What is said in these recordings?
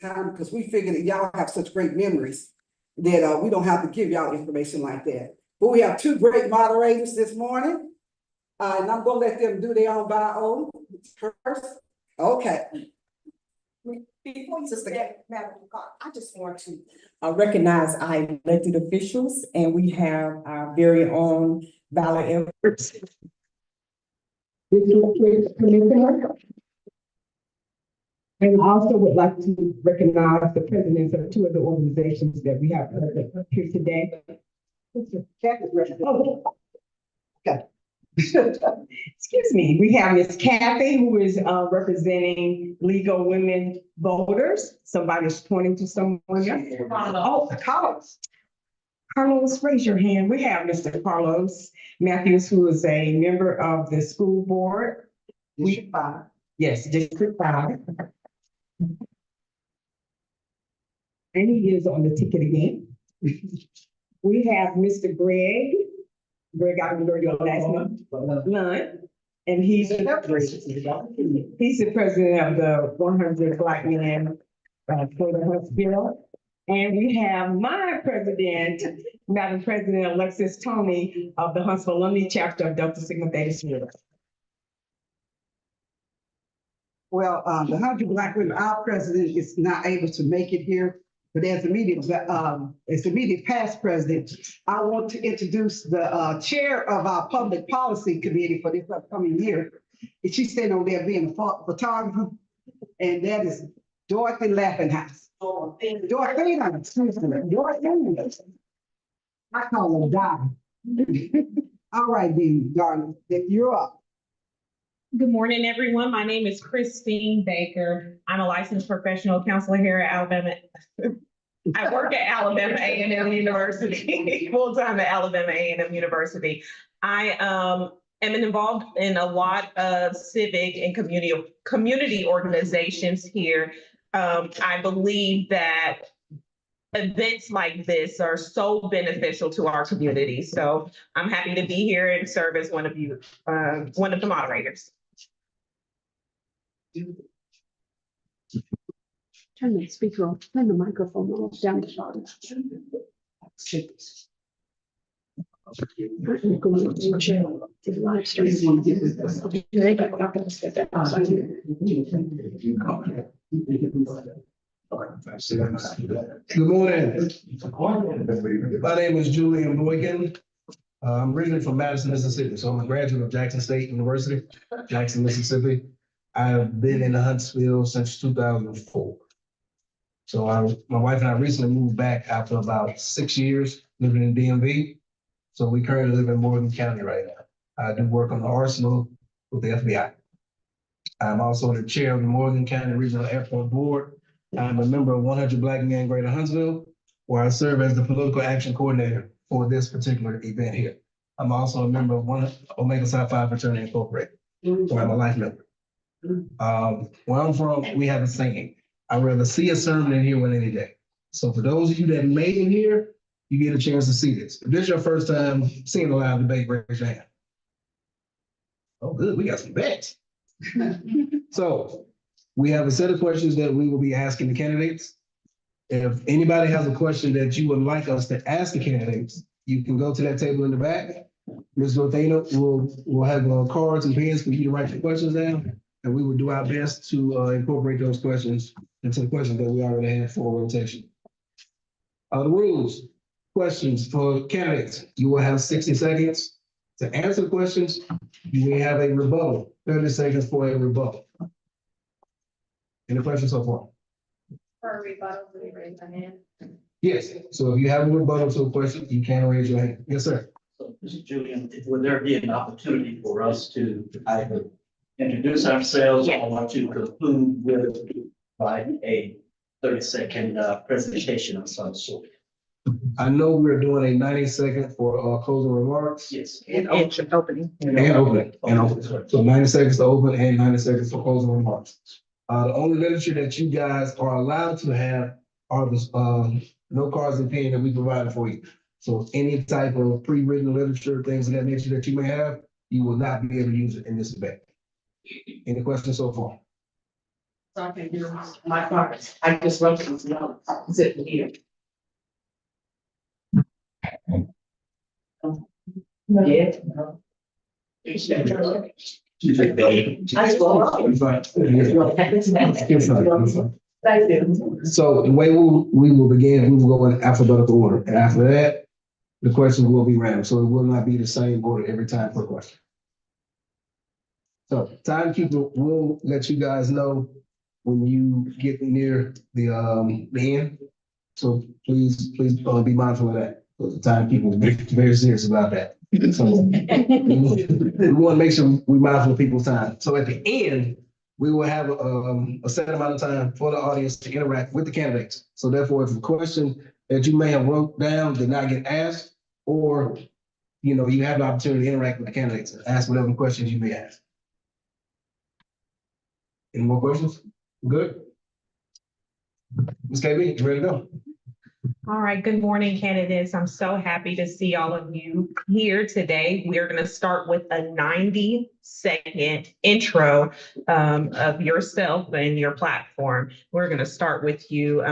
time because we figured that y'all have such great memories that we don't have to give y'all information like that. But we have two great moderators this morning, and I'm gonna let them do their own bio first. Okay. Before you get Madam Clerk, I just want to recognize our elected officials, and we have our very own Valor Efforts. And also would like to recognize the presidents of two of the organizations that we have here today. Okay. Excuse me, we have Miss Kathy, who is representing Legal Women Voters. Somebody's pointing to someone else. Oh, Carlos. Carlos, raise your hand. We have Mr. Carlos Matthews, who is a member of the school board. District 5. Yes, District 5. And he is on the ticket again. We have Mr. Greg, I can go your last name, Lund, and he's the president of the 100 Black Men for the Huntsville. And we have my president, Madam President Alexis Tony of the Huntsville Alumni Chapter of Delta Sigma Theta Sigma. Well, the 100 Black Women, our president is not able to make it here, but as immediate past president, I want to introduce the chair of our public policy committee for this upcoming year. And she's standing over there being a photographer, and that is Dorothy Lappinhouse. Dorothea, excuse me, Dorothea. I call her Dottie. All right, then, darling, you're up. Good morning, everyone. My name is Christine Baker. I'm a licensed professional counselor here at Alabama. I work at Alabama A&M University, full-time at Alabama A&M University. I am involved in a lot of civic and community organizations here. I believe that events like this are so beneficial to our community. So I'm happy to be here and serve as one of the moderators. Turn the speaker off, turn the microphone off down the bottom. Good morning. My name is Julian Boykin. I'm originally from Madison, Mississippi, so I'm a graduate of Jackson State University, Jackson, Mississippi. I've been in Huntsville since 2004. So my wife and I recently moved back after about 6 years living in DMV. So we currently live in Morgan County right now. I do work on the arsenal with the FBI. I'm also the chair of the Morgan County Regional Airport Board. I'm a member of 100 Black Men Greater Huntsville, where I serve as the political action coordinator for this particular event here. I'm also a member of Omega Psi Phi Fraternity Incorporated, where I'm a life member. Where I'm from, we have a saying, I'd rather see a sermon than hear one any day. So for those of you that made it here, you get a chance to see this. If this is your first time seeing a live debate, raise your hand. Oh, good, we got some bets. So we have a set of questions that we will be asking the candidates. If anybody has a question that you would like us to ask the candidates, you can go to that table in the back. Ms. Dorothea will have cards and pens for you to write your questions down, and we will do our best to incorporate those questions into the questions that we already have for rotation. The rules, questions for candidates. You will have 60 seconds to answer the questions. You will have a rebuttal, 30 seconds for a rebuttal. Any questions so far? For a rebuttal, do we raise our hand? Yes, so if you have a rebuttal to a question, you can raise your hand. Yes, sir. So, Mr. Julian, would there be an opportunity for us to either introduce ourselves or to conclude with like a 30-second presentation of some sort? I know we're doing a 90-second for closing remarks. Yes. And opening. And opening. So 90 seconds to open and 90 seconds for closing remarks. The only literature that you guys are allowed to have are the no cards and pen that we provided for you. So any type of pre-written literature, things of that nature that you may have, you will not be able to use it in this debate. Any questions so far? So I can do my part. I just wrote these notes, sitting here. Yeah. Thank you. So the way we will begin, we will go in alphabetical order, and after that, the questions will be random, so it will not be the same order every time per question. So timekeeper will let you guys know when you get near the end. So please be mindful of that. The timekeeper is very serious about that. So we want to make sure we mindful of people's time. So at the end, we will have a set amount of time for the audience to interact with the candidates. So therefore, if a question that you may have wrote down did not get asked, or you have the opportunity to interact with the candidates and ask whatever questions you may ask. Any more questions? Good. Ms. KB, you ready to go? All right, good morning, candidates. I'm so happy to see all of you here today. We are going to start with a 90-second intro of yourself and your platform. We're going to start with you,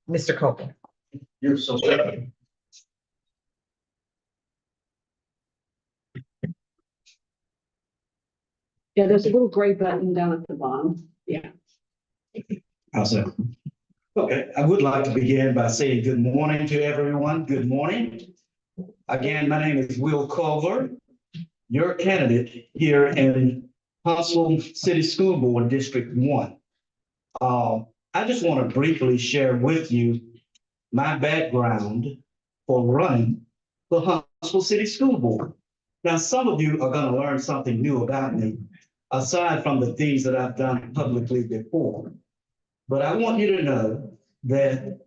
Mr. Culver. You're so welcome. Yeah, there's a little gray button down at the bottom. Yeah. How's that? Okay, I would like to begin by saying good morning to everyone. Good morning. Again, my name is Will Culver, your candidate here in Huntsville City School Board District 1. I just want to briefly share with you my background for running the Huntsville City School Board. Now, some of you are going to learn something new about me, aside from the things that I've done publicly before. But I want you to know that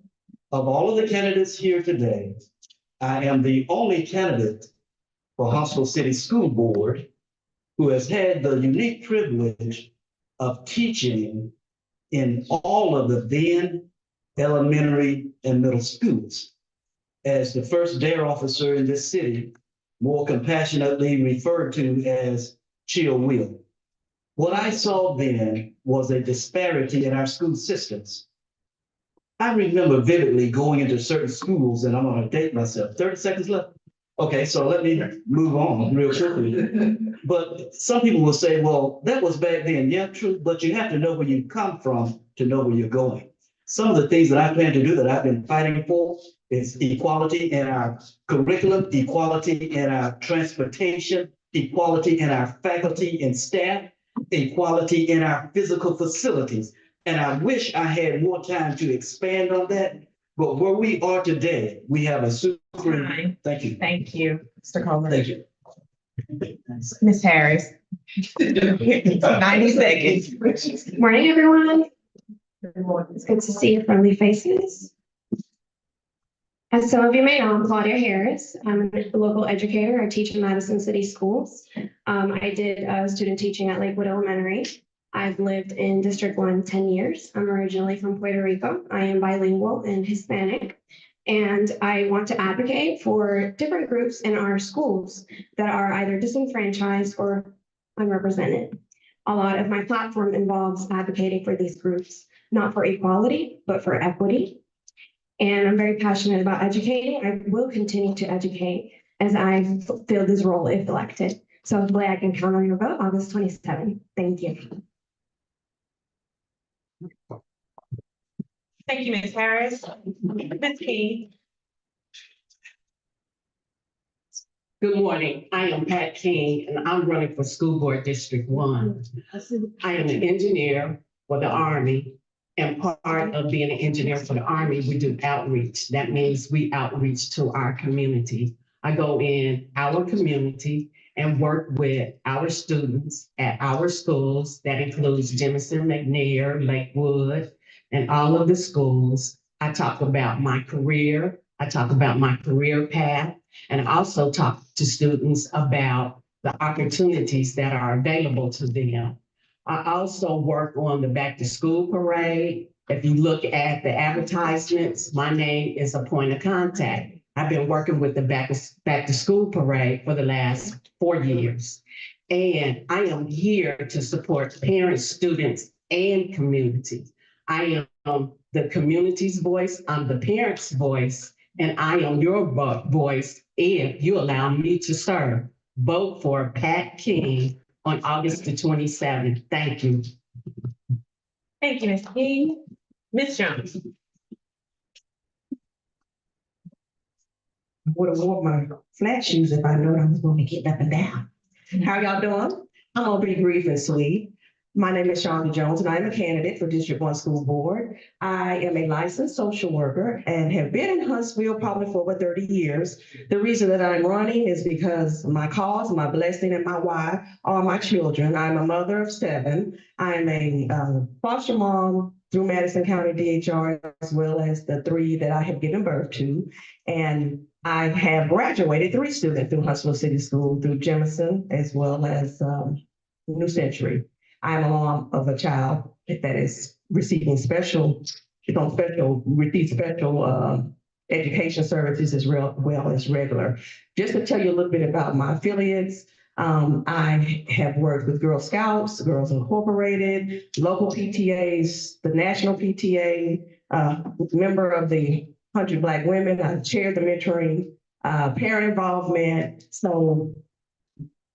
of all of the candidates here today, I am the only candidate for Huntsville City School Board who has had the unique privilege of teaching in all of the then elementary and middle schools. As the first DARE officer in this city, more compassionately referred to as Chill Will. What I saw then was a disparity in our school systems. I remember vividly going into certain schools, and I'm going to date myself. 30 seconds left. Okay, so let me move on real quickly. But some people will say, well, that was back then. Yeah, true, but you have to know where you come from to know where you're going. Some of the things that I plan to do that I've been fighting for is equality in our curriculum, equality in our transportation, equality in our faculty and staff, equality in our physical facilities. And I wish I had more time to expand on that. But where we are today, we have a super. Time. Thank you. Thank you, Mr. Culver. Thank you. Ms. Harris. 90 seconds. Morning, everyone. It's good to see your friendly faces. As some of you may know, I'm Claudia Harris. I'm a local educator. I teach in Madison City Schools. I did student teaching at Lakewood Elementary. I've lived in District 1 10 years. I'm originally from Puerto Rico. I am bilingual and Hispanic. And I want to advocate for different groups in our schools that are either disenfranchised or unrepresented. A lot of my platform involves advocating for these groups, not for equality, but for equity. And I'm very passionate about educating. I will continue to educate as I fulfill this role if elected. So hopefully I can count on your vote August 27. Thank you. Thank you, Ms. Harris. Ms. King. Good morning. I am Pat King, and I'm running for School Board District 1. I am an engineer for the Army, and part of being an engineer for the Army, we do outreach. That means we outreach to our community. I go in our community and work with our students at our schools. That includes Jemison, McNair, Lakewood, and all of the schools. I talk about my career. I talk about my career path. And I also talk to students about the opportunities that are available to them. I also work on the back to school parade. If you look at the advertisements, my name is a point of contact. I've been working with the back to school parade for the last 4 years. And I am here to support parents, students, and community. I am the community's voice, I'm the parents' voice, and I am your voice if you allow me to serve. Vote for Pat King on August the 27th. Thank you. Thank you, Ms. King. Ms. Jones. Would have worn my flat shoes if I known I was going to get up and down. How y'all doing? I'm gonna be brief and sweet. My name is Chaundra Jones, and I'm a candidate for District 1 School Board. I am a licensed social worker and have been in Huntsville probably for over 30 years. The reason that I'm running is because my cause, my blessing, and my why are my children. I'm a mother of 7. I'm a foster mom through Madison County DHR, as well as the 3 that I have given birth to. And I have graduated 3 students through Huntsville City School, through Jemison, as well as New Century. I'm a mom of a child that is receiving special education services as well as regular. Just to tell you a little bit about my affiliates, I have worked with Girl Scouts, Girls Incorporated, local PTAs, the national PTA, member of the 100 Black Women. I chaired the mentoring, parent involvement. So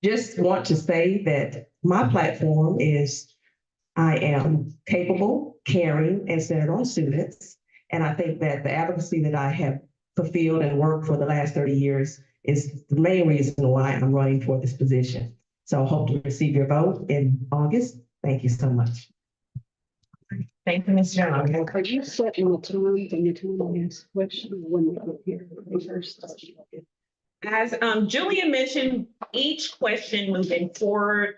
just want to say that my platform is I am capable, caring, and centered on students. And I think that the advocacy that I have fulfilled and worked for the last 30 years is the main reason why I'm running for this position. So I hope to receive your vote in August. Thank you so much. Thank you, Ms. Jones. Are you setting the time when you're telling me this question when we go here first? As Julia mentioned, each question moving forward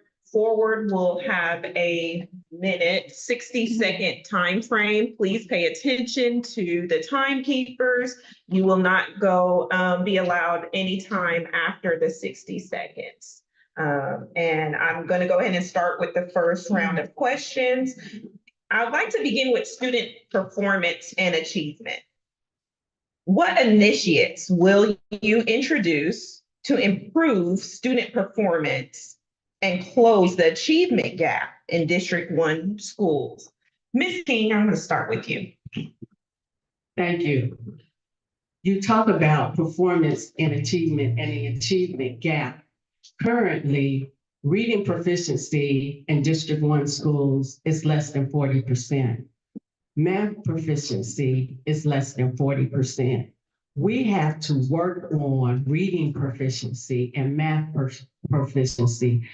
will have a minute, 60-second time frame. Please pay attention to the timekeepers. You will not be allowed any time after the 60 seconds. And I'm going to go ahead and start with the first round of questions. I'd like to begin with student performance and achievement. What initiatives will you introduce to improve student performance and close the achievement gap in District 1 schools? Ms. King, I'm going to start with you. Thank you. You talk about performance and achievement and the achievement gap. Currently, reading proficiency in District 1 schools is less than 40%. Math proficiency is less than 40%. We have to work on reading proficiency and math proficiency,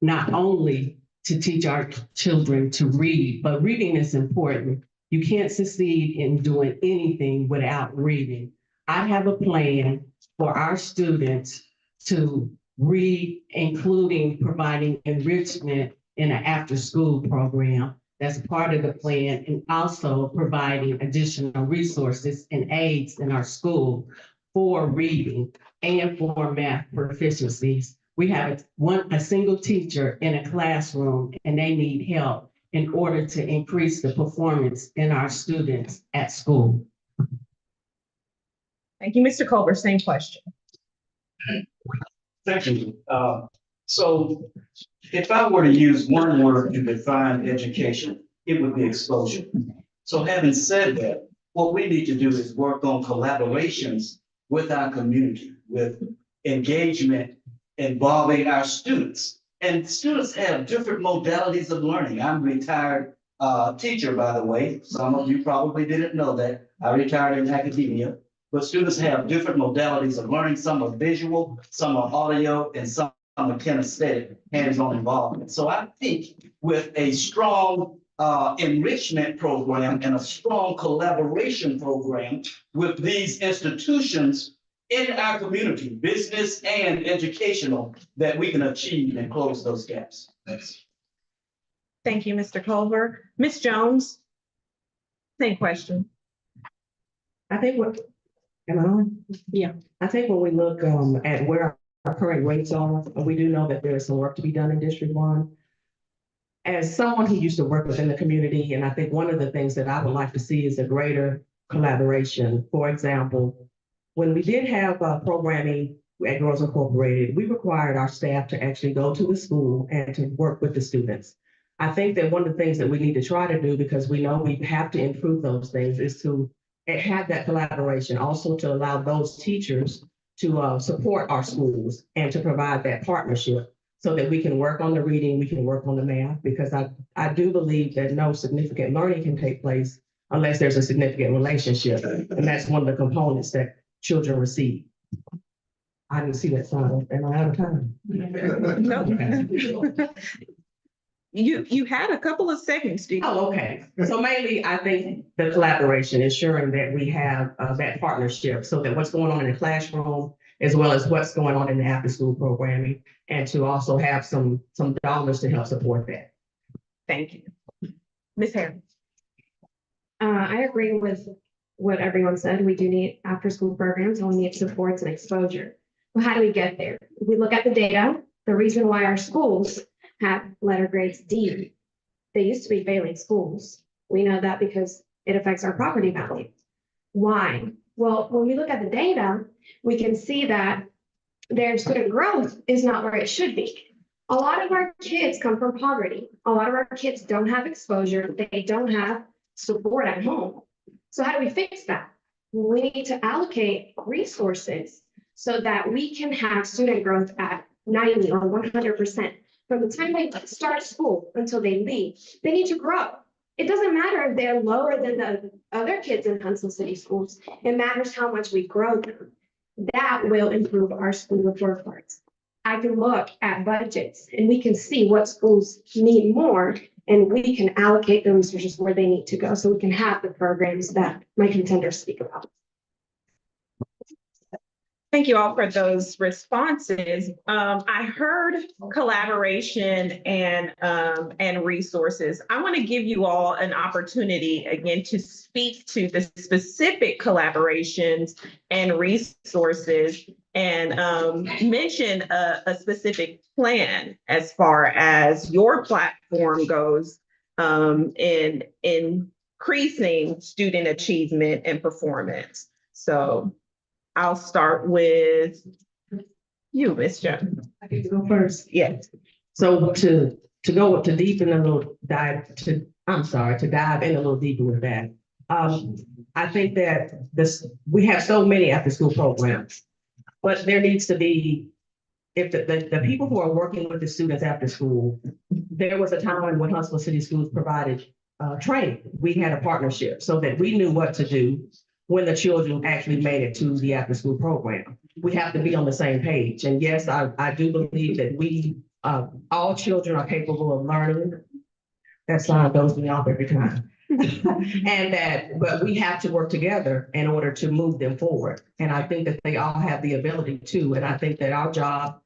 not only to teach our children to read, but reading is important. You can't succeed in doing anything without reading. I have a plan for our students to read, including providing enrichment in an after-school program. That's part of the plan, and also providing additional resources and aids in our school for reading and for math proficiencies. We have a single teacher in a classroom, and they need help in order to increase the performance in our students at school. Thank you, Mr. Culver. Same question. Thank you. So if I were to use one word to define education, it would be exposure. So having said that, what we need to do is work on collaborations with our community, with engagement involving our students. And students have different modalities of learning. I'm a retired teacher, by the way. Some of you probably didn't know that. I retired in academia. But students have different modalities of learning. Some are visual, some are audio, and some are kinesthetic, hands-on involvement. So I think with a strong enrichment program and a strong collaboration program with these institutions in our community, business and educational, that we can achieve and close those gaps. Thanks. Thank you, Mr. Culver. Ms. Jones, same question. I think am I on? Yeah. I think when we look at where our current rates are, we do know that there is some work to be done in District 1. As someone who used to work within the community, and I think one of the things that I would like to see is a greater collaboration. For example, when we did have programming at Girls Incorporated, we required our staff to actually go to the school and to work with the students. I think that one of the things that we need to try to do, because we know we have to improve those things, is to have that collaboration, also to allow those teachers to support our schools and to provide that partnership so that we can work on the reading, we can work on the math, because I do believe that no significant learning can take place unless there's a significant relationship. And that's one of the components that children receive. I didn't see that sign. Am I out of time? No. You had a couple of seconds, Steve. Oh, okay. So mainly, I think the collaboration, ensuring that we have that partnership so that what's going on in the classroom, as well as what's going on in the after-school programming, and to also have some dollars to help support that. Thank you. Ms. Harris. I agree with what everyone said. We do need after-school programs, and we need supports and exposure. Well, how do we get there? If we look at the data, the reason why our schools have letter grades D, they used to be failing schools. We know that because it affects our property value. Why? Well, when we look at the data, we can see that their student growth is not where it should be. A lot of our kids come from poverty. A lot of our kids don't have exposure. They don't have support at home. So how do we fix that? We need to allocate resources so that we can have student growth at 90 or 100%. From the time they start school until they leave, they need to grow. It doesn't matter if they're lower than the other kids in Huntsville City Schools. It matters how much we grow them. That will improve our school report cards. I can look at budgets and we can see what schools need more, and we can allocate the resources where they need to go so we can have the programs that my contenders speak about. Thank you all for those responses. I heard collaboration and resources. I want to give you all an opportunity again to speak to the specific collaborations and resources and mention a specific plan as far as your platform goes in increasing student achievement and performance. So I'll start with you, Ms. Jones. I can go first. Yes. So to go to deep in a little dive to dive in a little deeper with that. I think that we have so many after school programs, but there needs to be, if the people who are working with the students after school, there was a time when Huntsville City Schools provided training. We had a partnership so that we knew what to do when the children actually made it to the after school program. We have to be on the same page. And yes, I do believe that all children are capable of learning. That sign goes me off every time. But we have to work together in order to move them forward. And I think that they all have the ability to, and I think that our job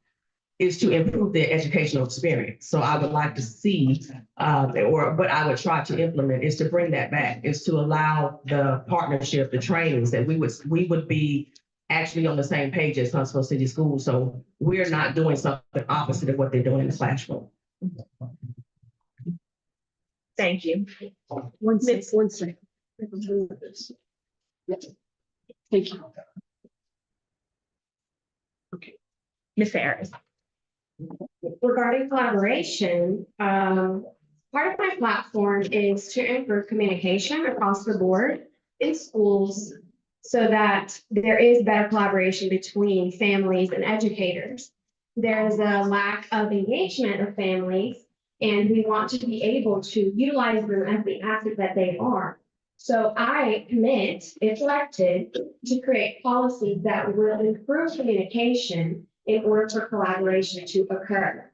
is to improve their educational experience. So I would like to see, what I would try to implement is to bring that back, is to allow the partnership, the trainings that we would be actually on the same page as Huntsville City Schools. So we're not doing something opposite of what they're doing in the classroom. Thank you. One second. Yep. Thank you. Okay. Ms. Harris. Regarding collaboration, part of my platform is to improve communication across the board in schools so that there is better collaboration between families and educators. There is a lack of engagement of families, and we want to be able to utilize them as the asset that they are. So I commit, if elected, to create policies that will improve communication in order for collaboration to occur.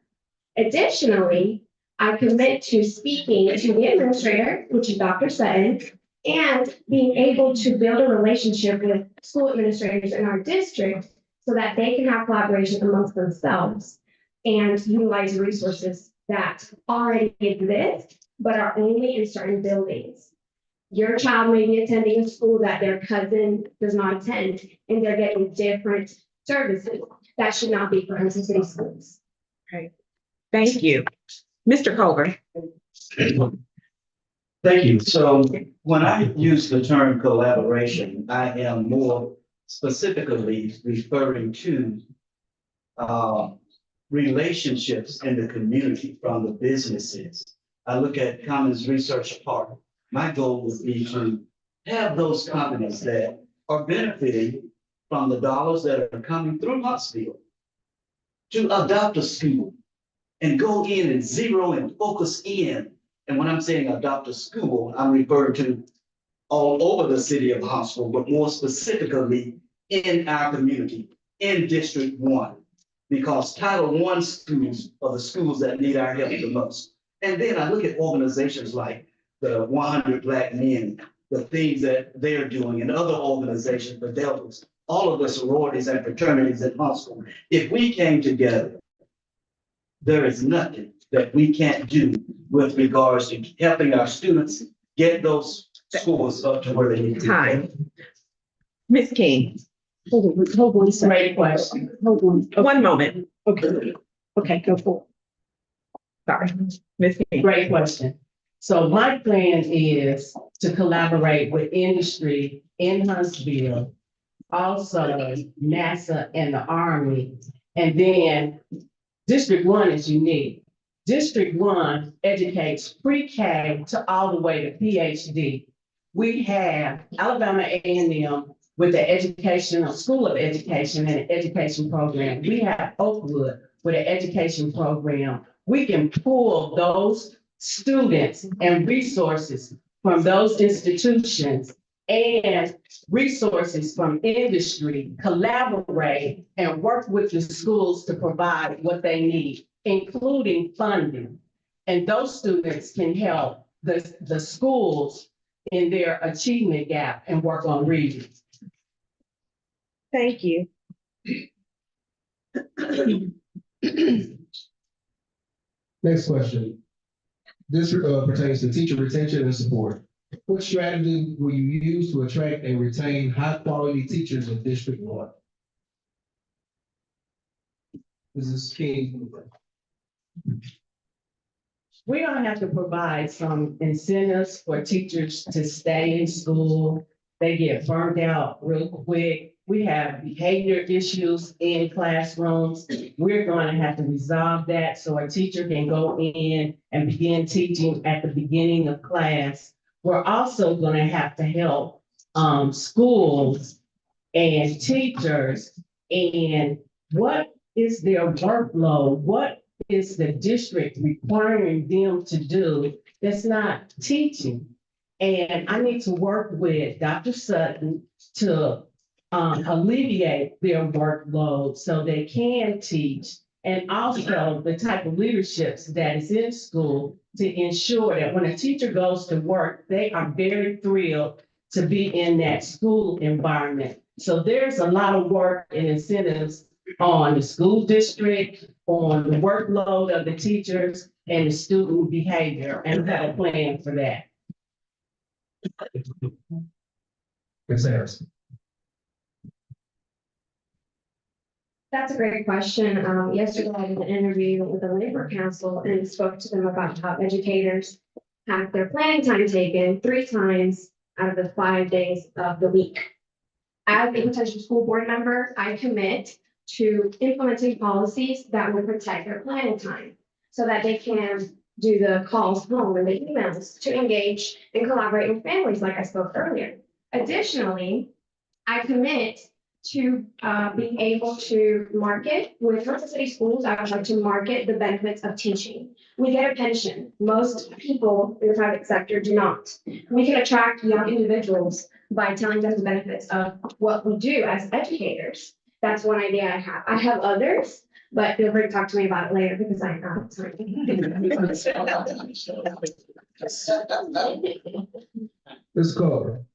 Additionally, I commit to speaking to the administrator, which is Dr. Sutton, and being able to build a relationship with school administrators in our district so that they can have collaboration amongst themselves and utilize resources that already exist, but are only in certain buildings. Your child may be attending a school that their cousin does not attend, and they're getting different services. That should not be for Huntsville City Schools. Okay. Thank you. Mr. Culver. Thank you. So when I use the term collaboration, I am more specifically referring to relationships in the community from the businesses I look at Commons Research Park. My goal would be to have those companies that are benefiting from the dollars that are coming through Huntsville to adopt a school and go in and zero and focus in. And when I'm saying adopt a school, I'm referring to all over the city of Huntsville, but more specifically in our community, in District 1. Because Title I schools are the schools that need our help the most. And then I look at organizations like the 100 Black Men, the things that they're doing, and other organizations, the Deltas, all of the sororities and fraternities in Huntsville. If we came together, there is nothing that we can't do with regards to helping our students get those scores up to where they need to be. Time. Ms. King, Hold on a second. Great question. Hold on. one moment. Okay, okay, go for Sorry, Ms. King. Great question. So my plan is to collaborate with industry in Huntsville, also NASA and the Army. And then District 1 is unique. District 1 educates pre-K to all the way to PhD. We have Alabama A&M with the Educational School of Education and an education program. We have Oakwood with an education program. We can pull those students and resources from those institutions and resources from industry, collaborate and work with the schools to provide what they need, including funding. And those students can help the schools in their achievement gap and work on reading. Thank you. Next question. This pertains to teacher retention and support. What strategy will you use to attract and retain high-quality teachers in District 1? Mrs. King. We're gonna have to provide some incentives for teachers to stay in school. They get burned out real quick. We have behavior issues in classrooms. We're gonna have to resolve that so a teacher can go in and begin teaching at the beginning of class. We're also gonna have to help schools and teachers and what is their workload? What is the district requiring them to do that's not teaching? And I need to work with Dr. Sutton to alleviate their workload so they can teach. And also the type of leaderships that is in school to ensure that when a teacher goes to work, they are very thrilled to be in that school environment. So there's a lot of work and incentives on the school district, on the workload of the teachers and the student behavior, and we have a plan for that. Ms. Harrison. That's a great question. Yesterday I did an interview with the Labor Council and spoke to them about how educators have their planning time taken 3 times out of the 5 days of the week. As a potential school board member, I commit to implementing policies that will protect their planning time so that they can do the calls home and the emails to engage and collaborate with families like I spoke earlier. Additionally, I commit to being able to market with Huntsville City Schools. I would like to market the benefits of teaching. We get a pension. Most people in the private sector do not. We can attract young individuals by telling them the benefits of what we do as educators. That's one idea I have. I have others, but feel free to talk to me about it later because I have time. Ms. Culver.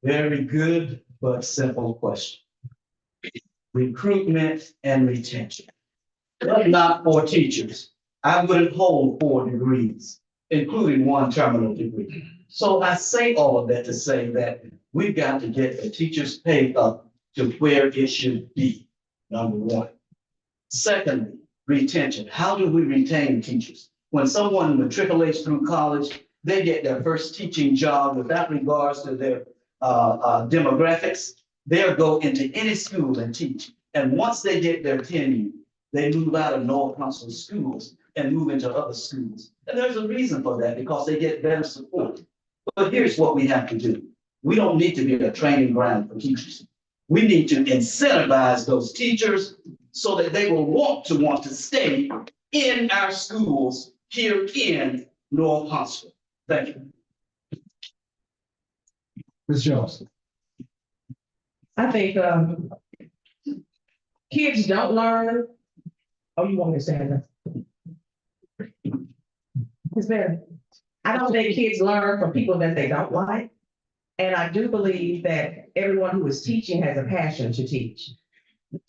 Very good, but simple question. Recruitment and retention. But not for teachers. I wouldn't hold 4 degrees, including 1 terminal degree. So I say all of that to say that we've got to get the teachers' pay up to where it should be, number 1. Secondly, retention. How do we retain teachers? When someone matriculates through college, they get their first teaching job without regards to their demographics. They'll go into any school and teach. And once they get their tenure, they move out of North Huntsville schools and move into other schools. And there's a reason for that, because they get better support. But here's what we have to do. We don't need to be a training ground for teachers. We need to incentivize those teachers so that they will want to stay in our schools here in North Huntsville. Thank you. Ms. Jones. I think, kids don't learn. Oh, you want me to say that? It's better. I don't think kids learn from people that they don't like. And I do believe that everyone who is teaching has a passion to teach.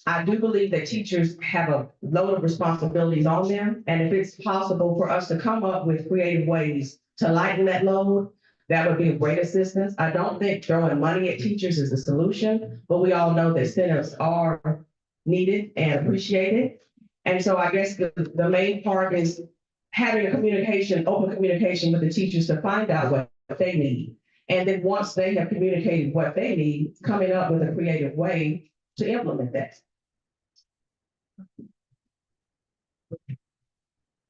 I do believe that teachers have a load of responsibilities on them. And if it's possible for us to come up with creative ways to lighten that load, that would be a great assistance. I don't think throwing money at teachers is the solution, but we all know that incentives are needed and appreciated. And so I guess the main part is having a communication, open communication with the teachers to find out what they need. And then once they have communicated what they need, coming up with a creative way to implement that.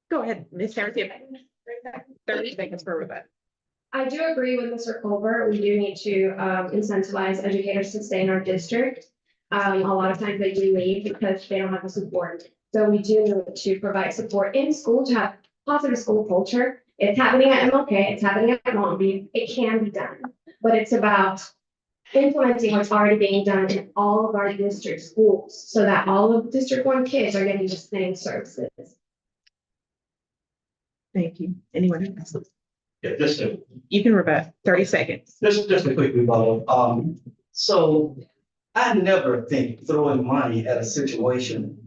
Go ahead, Ms. Sarah. 30 seconds for rebuttal. I do agree with Mr. Culver. We do need to incentivize educators to stay in our district. A lot of times they do leave because they don't have the support. So we do need to provide support in school to have positive school culture. It's happening at MLK, it's happening at Longview. It can be done, but it's about implementing what's already being done in all of our district schools so that all of District 1 kids are getting the same services. Thank you. Anyone else? Yeah, You can rebut, 30 seconds. just a quick rebuttal. So I never think throwing money at a situation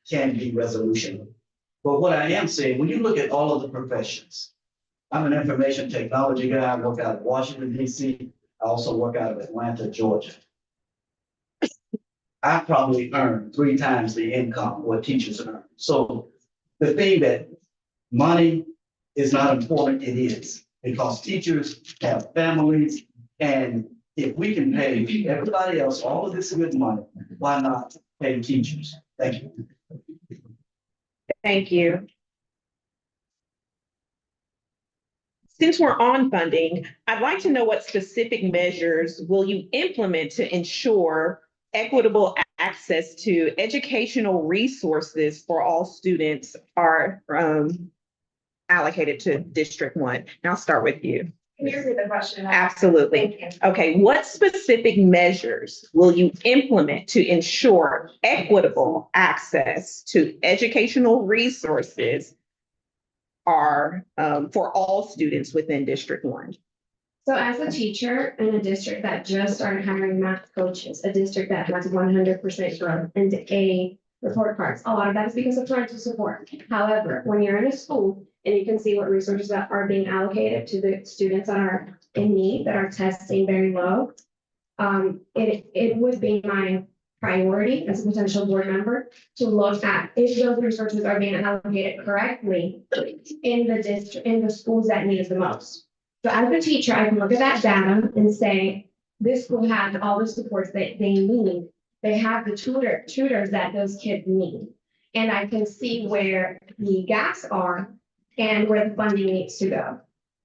can be resolution. But what I am saying, when you look at all of the professions, I'm an information technology guy. I work out of Washington, D.C. I also work out of Atlanta, Georgia. I probably earn 3 times the income what teachers earn. So the thing that money is not important, it is, because teachers have families, and if we can pay everybody else all of this good money, why not pay teachers? Thank you. Thank you. Since we're on funding, I'd like to know what specific measures will you implement to ensure equitable access to educational resources for all students are allocated to District 1? And I'll start with you. Can you repeat the question? Absolutely. Thank you. Okay, what specific measures will you implement to ensure equitable access to educational resources are for all students within District 1? So as a teacher in a district that just started hiring math coaches, a district that has 100% growth and A report cards, a lot of that is because of parental support. However, when you're in a school and you can see what resources that are being allocated to the students that are in need, that are testing very low, it would be my priority as a potential board member to look at if those resources are being allocated correctly in the district, in the schools that need it the most. So as a teacher, I can look at that data and say, this school has all the supports that they need. They have the tutors that those kids need. And I can see where the gaps are and where the funding needs to go.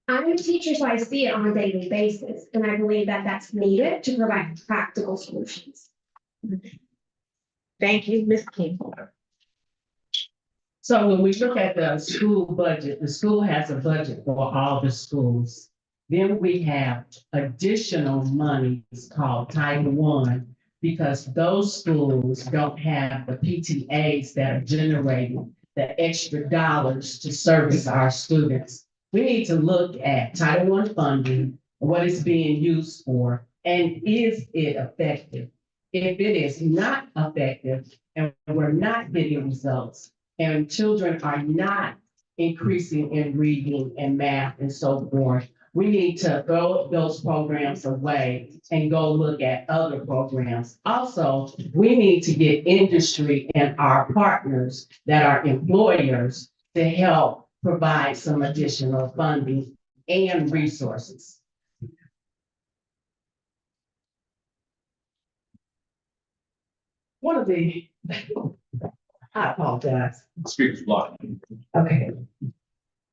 I'm a teacher, so I see it on a daily basis. And I believe that that's needed to provide practical solutions. Thank you, Ms. King. So when we look at the school budget, the school has a budget for all the schools. Then we have additional monies called Title I, because those schools don't have the PTAs that are generating the extra dollars to service our students. We need to look at Title I funding, what it's being used for, and is it effective? If it is not effective and we're not getting results, and children are not increasing in reading and math and so forth, we need to throw those programs away and go look at other programs. Also, we need to get industry and our partners that are employers to help provide some additional funding and resources. I apologize. Speaker's blocked. Okay.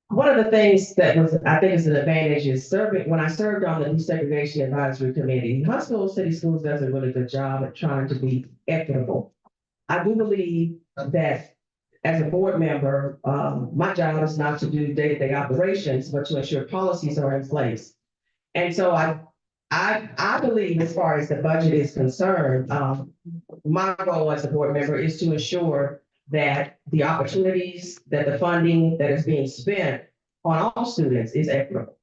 One of the things that was, I think is an advantage is serving, when I served on the desegregation advisory committee, Huntsville City Schools does a really good job at trying to be equitable. I do believe that as a board member, my job is not to do day-to-day operations, but to ensure policies are in place. And so I believe as far as the budget is concerned, my role as a board member is to ensure that the opportunities, that the funding that is being spent on all students is equitable.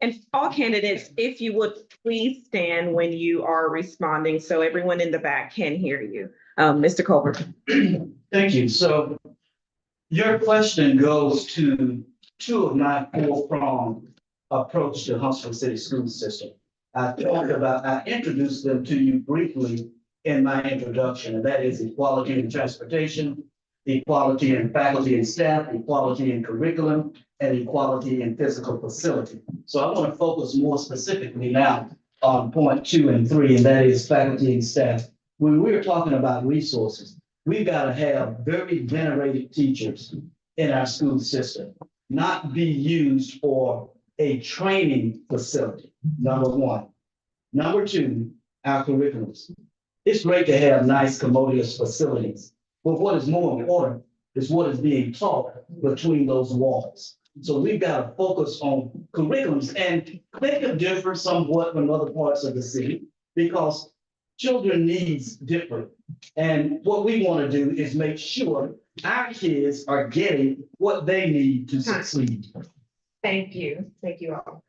And all candidates, if you would please stand when you are responding so everyone in the back can hear you. Mr. Culver. Thank you. So your question goes to two of my four-pronged approach to Huntsville City School System. I introduced them to you briefly in my introduction, and that is equality in transportation, equality in faculty and staff, equality in curriculum, and equality in physical facility. So I want to focus more specifically now on point 2 and 3, and that is faculty and staff. When we're talking about resources, we've got to have very venerated teachers in our school system, not be used for a training facility, number one. Number two, our curriculums. It's great to have nice commodious facilities, but what is more important is what is being taught between those walls. So we've got to focus on curriculums, and they can differ somewhat from other parts of the city because children needs different. And what we want to do is make sure our kids are getting what they need to succeed. Thank you. Thank you all.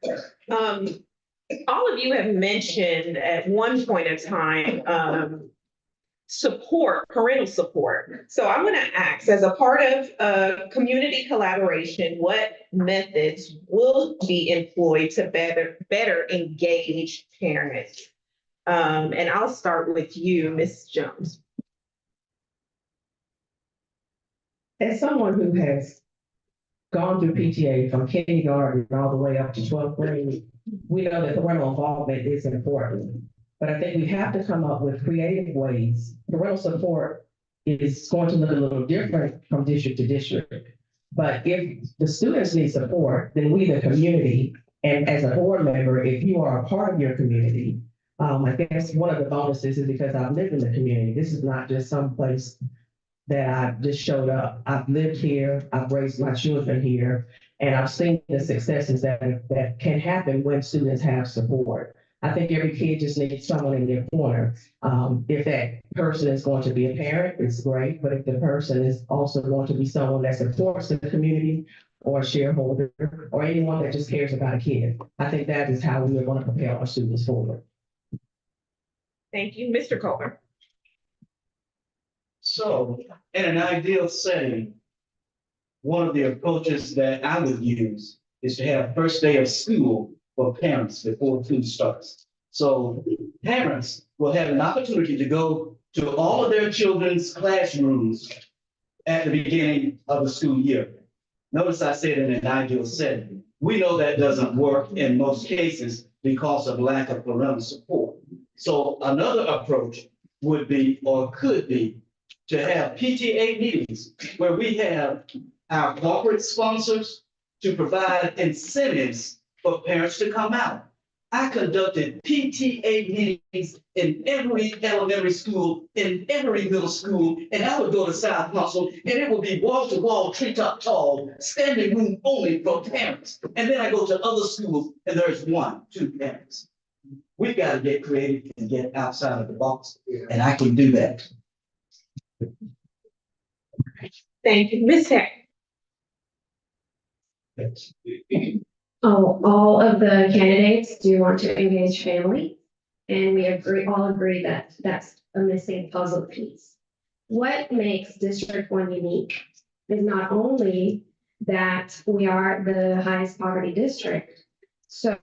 All of you have mentioned at one point in time, support, parental support. So I'm going to ask, as a part of community collaboration, what methods will be employed to better engage parents? And I'll start with you, Ms. Jones. As someone who has gone through PTA from kindergarten all the way up to 12th grade, we know that parental involvement is important. But I think we have to come up with creative ways. Parental support is going to look a little different from district to district. But if the students need support, then we, the community, and as a board member, if you are a part of your community, I guess one of the bonuses is because I've lived in the community. This is not just some place that I just showed up. I've lived here, I've raised my children here, and I've seen the successes that can happen when students have support. I think every kid just needs someone in their corner. If that person is going to be a parent, it's great, but if the person is also going to be someone that supports the community or a shareholder or anyone that just cares about a kid, I think that is how we are going to propel our students forward. Thank you, Mr. Culver. So in an ideal setting, one of the approaches that I would use is to have first day of school for parents before school starts. So parents will have an opportunity to go to all of their children's classrooms at the beginning of the school year. Notice I said in an ideal setting. We know that doesn't work in most cases because of lack of parental support. So another approach would be, or could be, to have PTA meetings where we have our corporate sponsors to provide incentives for parents to come out. I conducted PTA meetings in every elementary school, in every middle school, and I would go to South Huntsville, and it would be wall-to-wall, treetop tall, standing room only for parents. And then I go to other schools, and there's 1, 2 parents. We've got to get creative and get outside of the box, and I can do that. Thank you, Ms. Heck. All of the candidates do want to engage family, and we all agree that that's a missing puzzle piece. What makes District 1 unique is not only that we are the highest poverty district. So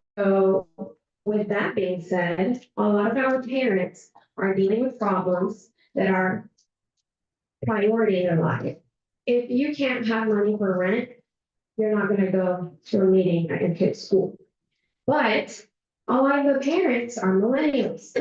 with that being said, a lot of our parents are dealing with problems that are priority in their life. If you can't have money for rent, you're not going to go to a meeting at your kid's school. But a lot of the parents are millennials.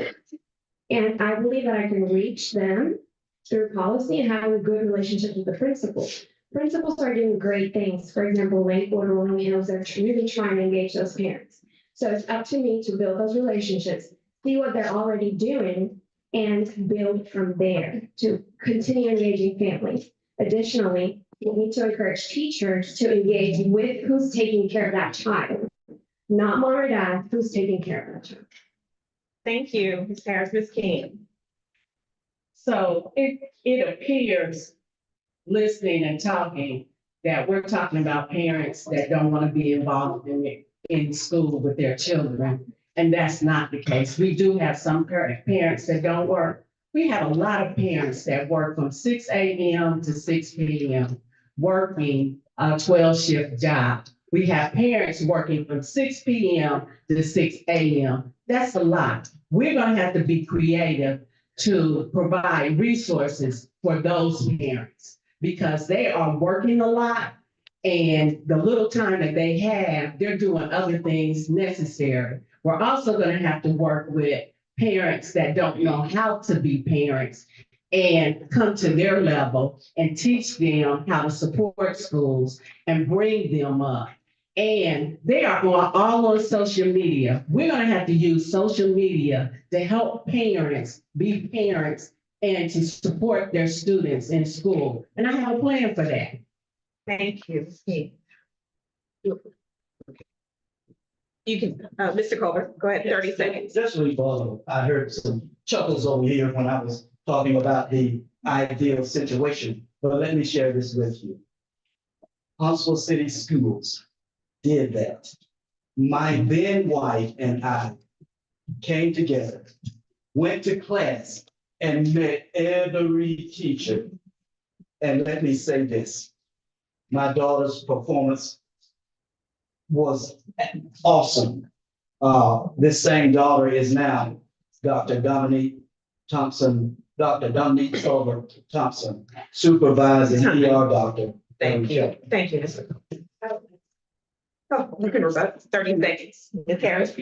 And I believe that I can reach them through policy and having a good relationship with the principal. Principals are doing great things. For example, Lakewood, Rolling Hills, they're really trying to engage those parents. So it's up to me to build those relationships, see what they're already doing, and build from there to continue engaging families. Additionally, we need to encourage teachers to engage with who's taking care of that child, not mom or dad, who's taking care of that child. Thank you, Ms. Harris. Ms. King. So it appears, listening and talking, that we're talking about parents that don't want to be involved in school with their children. And that's not the case. We do have some parents that don't work. We have a lot of parents that work from 6 a.m. to 6 p.m. working a 12-shift job. We have parents working from 6 p.m. to 6 a.m. That's a lot. We're going to have to be creative to provide resources for those parents because they are working a lot, and the little time that they have, they're doing other things necessary. We're also going to have to work with parents that don't know how to be parents and come to their level and teach them how to support schools and bring them up. And they are all on social media. We're going to have to use social media to help parents be parents and to support their students in school. And I have a plan for that. Thank you, Ms. King. You can, Mr. Culver, go ahead, 30 seconds. Just rebuttal. I heard some chuckles over here when I was talking about the ideal situation, but let me share this with you. Huntsville City Schools did that. My then wife and I came together, went to class, and met every teacher. And let me say this, my daughter's performance was awesome. This same daughter is now Dr. Dominique Thompson, Dr. Dominique Culver Thompson, supervising ER doctor. Thank you. Thank you, Mr. Oh, you can rebut 30 seconds. Ms. Harris.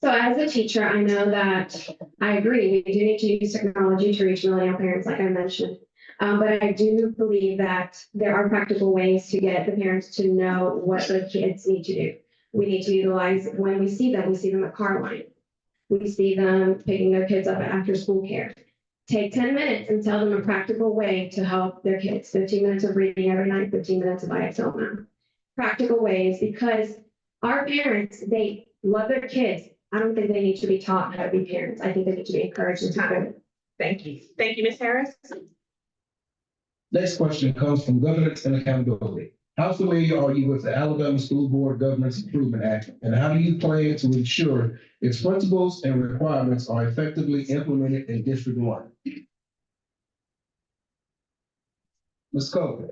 So as a teacher, I know that I agree, we do need to use technology to reach millennial parents, like I mentioned. But I do believe that there are practical ways to get the parents to know what their kids need to do. We need to utilize, when we see them at car line. We see them picking their kids up at after school care. Take 10 minutes and tell them a practical way to help their kids. 15 minutes of reading every night, 15 minutes of IXL math. Practical ways, because our parents, they love their kids. I don't think they need to be taught how to be parents. I think they need to be encouraged and supported. Thank you. Thank you, Ms. Harris. Next question comes from Governance and Accountability. How familiar are you with the Alabama School Board Governance Improvement Act, and how do you plan to ensure its principles and requirements are effectively implemented in District 1? Ms. Culver.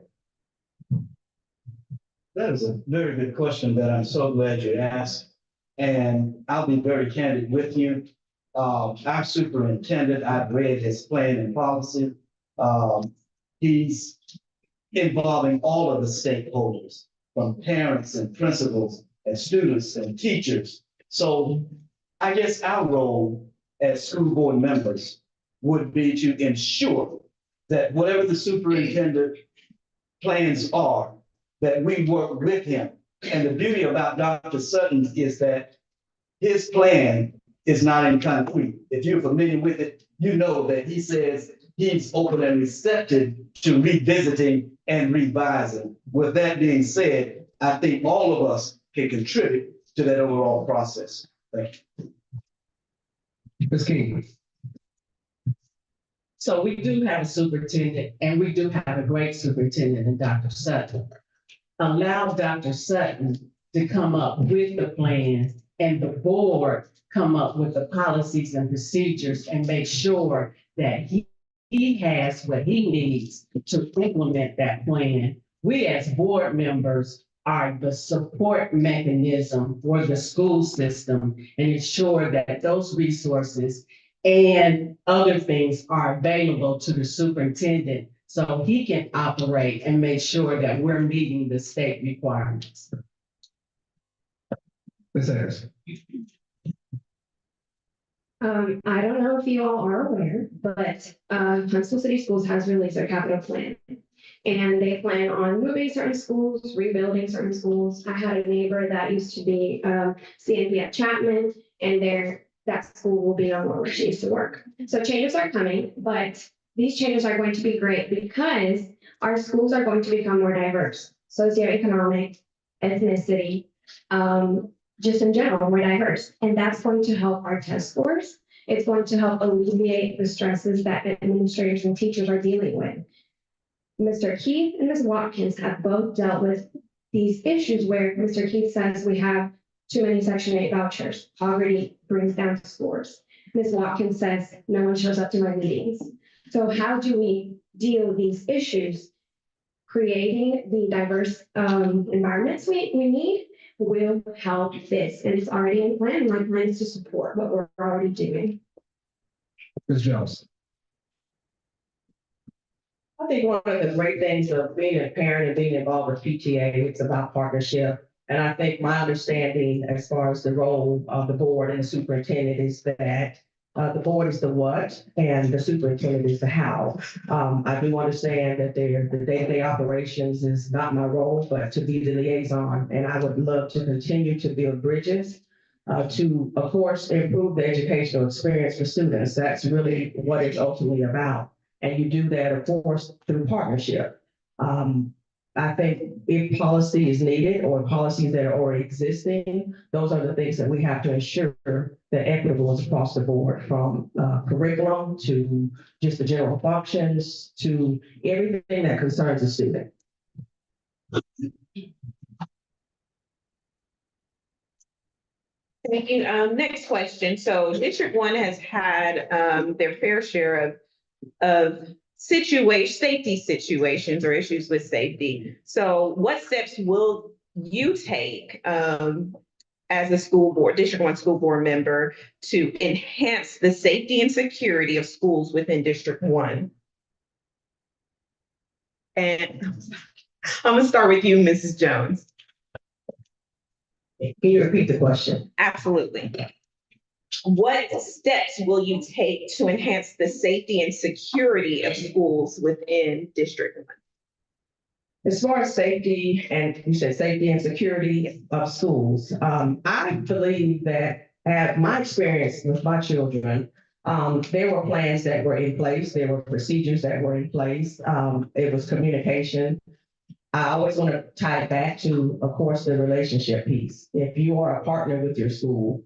That is a very good question that I'm so glad you asked. And I'll be very candid with you. Our superintendent, I've read his plan and policy. He's involving all of the stakeholders, from parents and principals and students and teachers. So I guess our role as school board members would be to ensure that whatever the superintendent plans are, that we work with him. And the beauty about Dr. Sutton is that his plan is not in concrete. If you're familiar with it, you know that he says he's open and receptive to revisiting and revising. With that being said, I think all of us can contribute to that overall process. Thank you. Ms. King. So we do have a superintendent, and we do have a great superintendent in Dr. Sutton. Allow Dr. Sutton to come up with the plan and the board come up with the policies and procedures and make sure that he has what he needs to implement that plan. We as board members are the support mechanism for the school system and ensure that those resources and other things are available to the superintendent so he can operate and make sure that we're meeting the state requirements. Ms. Harris. I don't know if you all are aware, but Huntsville City Schools has released their capital plan. And they plan on moving certain schools, rebuilding certain schools. I had a neighbor that used to be CNP at Chapman, and that school will be no more where she used to work. So changes are coming, but these changes are going to be great because our schools are going to become more diverse, socioeconomic, ethnicity, just in general, more diverse. And that's going to help our test scores. It's going to help alleviate the stresses that administrators and teachers are dealing with. Mr. Keith and Ms. Watkins have both dealt with these issues where Mr. Keith says we have too many Section 8 vouchers, poverty brings down scores. Ms. Watkins says no one shows up to my meetings. So how do we deal with these issues? Creating the diverse environments we need will help this, and it's already in plan. My plan is to support what we're already doing. Ms. Jones. I think one of the great things of being a parent and being involved with PTA, it's about partnership. And I think my understanding as far as the role of the board and the superintendent is that the board is the what and the superintendent is the how. I do understand that the day-to-day operations is not my role, but to be the liaison. And I would love to continue to build bridges to, of course, improve the educational experience for students. That's really what it's ultimately about. And you do that, of course, through partnership. I think if policy is needed or policies that are already existing, those are the things that we have to ensure that equitable is across the board, from curriculum to just the general functions to everything that concerns the student. Thank you. Next question. So District 1 has had their fair share of safety situations or issues with safety. So what steps will you take as a school board, District 1 school board member, to enhance the safety and security of schools within District 1? And I'm gonna start with you, Mrs. Jones. Can you repeat the question? Absolutely. What steps will you take to enhance the safety and security of schools within District 1? As far as safety, and you said safety and security of schools, I believe that at my experience with my children, there were plans that were in place, there were procedures that were in place, it was communication. I always want to tie it back to, of course, the relationship piece. If you are a partner with your school,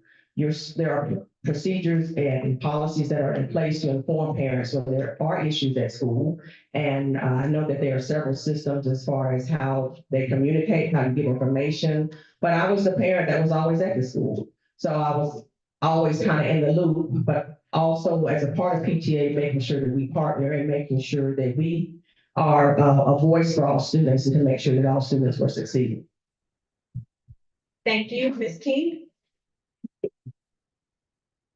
there are procedures and policies that are in place to inform parents when there are issues at school. And I know that there are several systems as far as how they communicate, how to get information. But I was the parent that was always at the school. So I was always kind of in the loop, but also as a part of PTA, making sure that we partner and making sure that we are a voice for all students and to make sure that all students were succeeding. Thank you, Ms. King.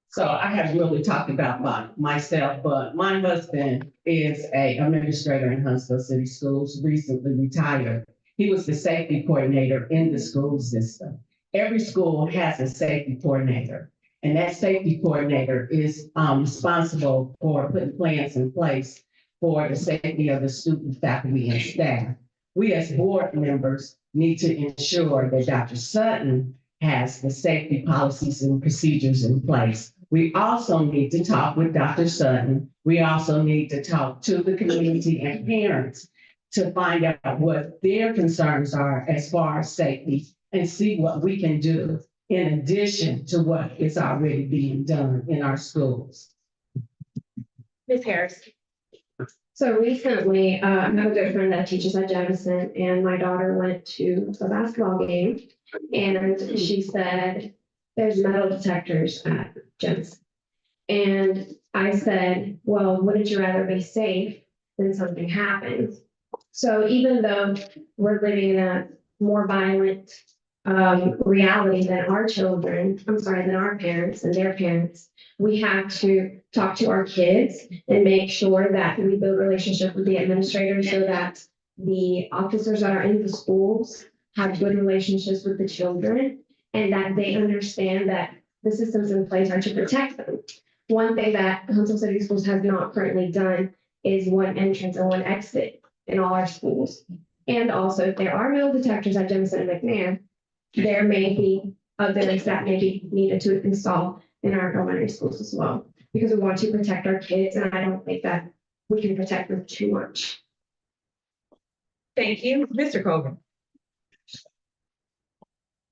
So I have really talked about myself, but my husband is an administrator in Huntsville City Schools, recently retired. He was the safety coordinator in the school system. Every school has a safety coordinator, and that safety coordinator is responsible for putting plans in place for the safety of the student, faculty, and staff. We as board members need to ensure that Dr. Sutton has the safety policies and procedures in place. We also need to talk with Dr. Sutton. We also need to talk to the community and parents to find out what their concerns are as far as safety and see what we can do in addition to what is already being done in our schools. Ms. Harris. So recently, I have a good friend that teaches at Jefferson, and my daughter went to a basketball game, and she said, there's metal detectors at Jefferson. And I said, well, wouldn't you rather be safe than something happens? So even though we're living in a more violent reality than our children, than our parents and their parents, we have to talk to our kids and make sure that we build relationships with the administrators so that the officers that are in the schools have good relationships with the children and that they understand that the systems in place are to protect them. One thing that Huntsville City Schools has not currently done is one entrance and one exit in all our schools. And also, if there are metal detectors at Jemison and McNair, there may be others that may be needed to install in our elementary schools as well, because we want to protect our kids, and I don't think that we can protect them too much. Thank you. Mr. Culver.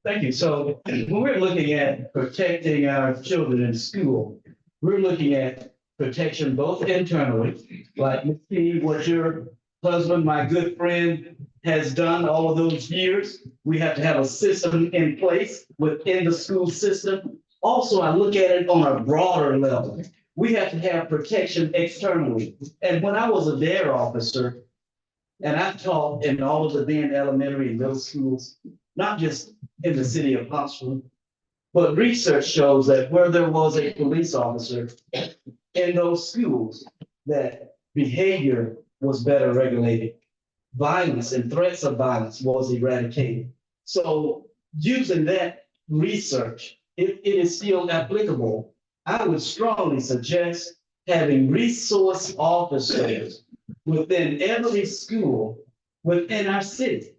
Thank you. So when we're looking at protecting our children in school, we're looking at protection both internally, like Steve, what your husband, my good friend, has done all of those years. We have to have a system in place within the school system. Also, I look at it on a broader level. We have to have protection externally. And when I was a DARE officer, and I've taught in all of the then elementary and middle schools, not just in the city of Huntsville, but research shows that where there was a police officer in those schools, that behavior was better regulated. Violence and threats of violence was eradicated. So using that research, if it is still applicable, I would strongly suggest having resource officers within every school within our city,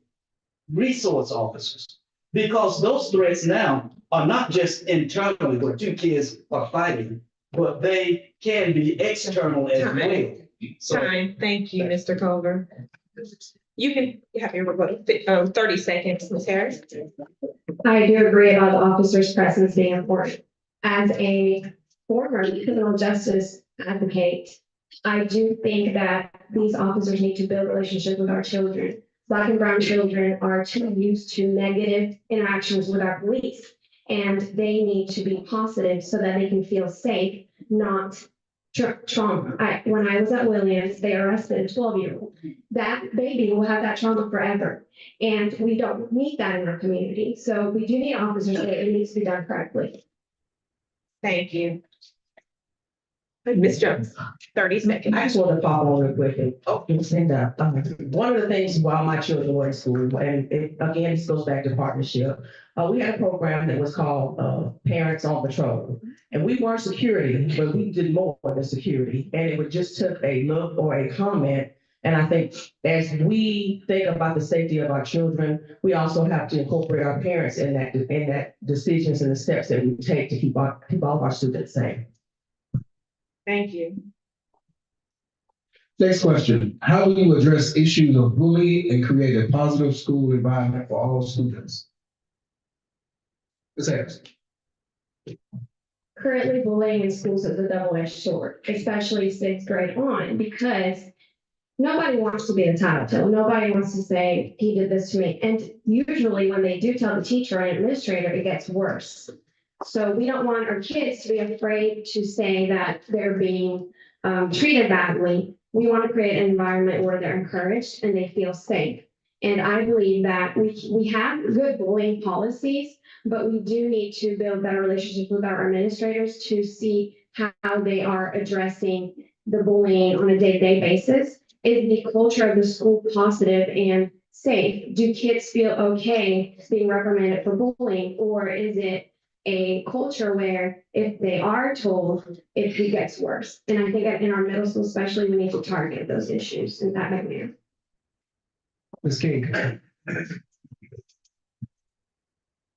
resource officers. Because those threats now are not just internally where two kids are fighting, but they can be external as well. So Time. Thank you, Mr. Culver. You can have your rebuttal, 30 seconds, Ms. Harris. I do agree about the officer's presence being important. As a former criminal justice advocate, I do think that these officers need to build relationships with our children. Black and brown children are too used to negative interactions with our police, and they need to be positive so that they can feel safe, not trauma. When I was at Williams, they arrested a 12-year-old. That baby will have that trauma forever, and we don't need that in our community. So we do need officers, but it needs to be done correctly. Thank you. Ms. Jones, 30 seconds. I just want to follow on real quickly. One of the things while my children were in school, and again, this goes back to partnership. We had a program that was called Parents on Patrol. And we weren't security, but we did more than security. And it would just took a look or a comment. And I think as we think about the safety of our children, we also have to incorporate our parents in that decisions and the steps that we take to keep all of our students safe. Thank you. Next question, how do you address issues of bullying and create a positive school environment for all students? Ms. Harris. Currently, bullying in schools is a double-edged sword, especially 6th grade on, because nobody wants to be the tattletale. Nobody wants to say, he did this to me. And usually when they do tell the teacher and administrator, it gets worse. So we don't want our kids to be afraid to say that they're being treated badly. We want to create an environment where they're encouraged and they feel safe. And I believe that we have good bullying policies, but we do need to build better relationships with our administrators to see how they are addressing the bullying on a day-to-day basis. Is the culture of the school positive and safe? Do kids feel okay being reprimanded for bullying, or is it a culture where if they are told, it gets worse? And I think in our middle school especially, we need to target those issues in that manner. Ms. King.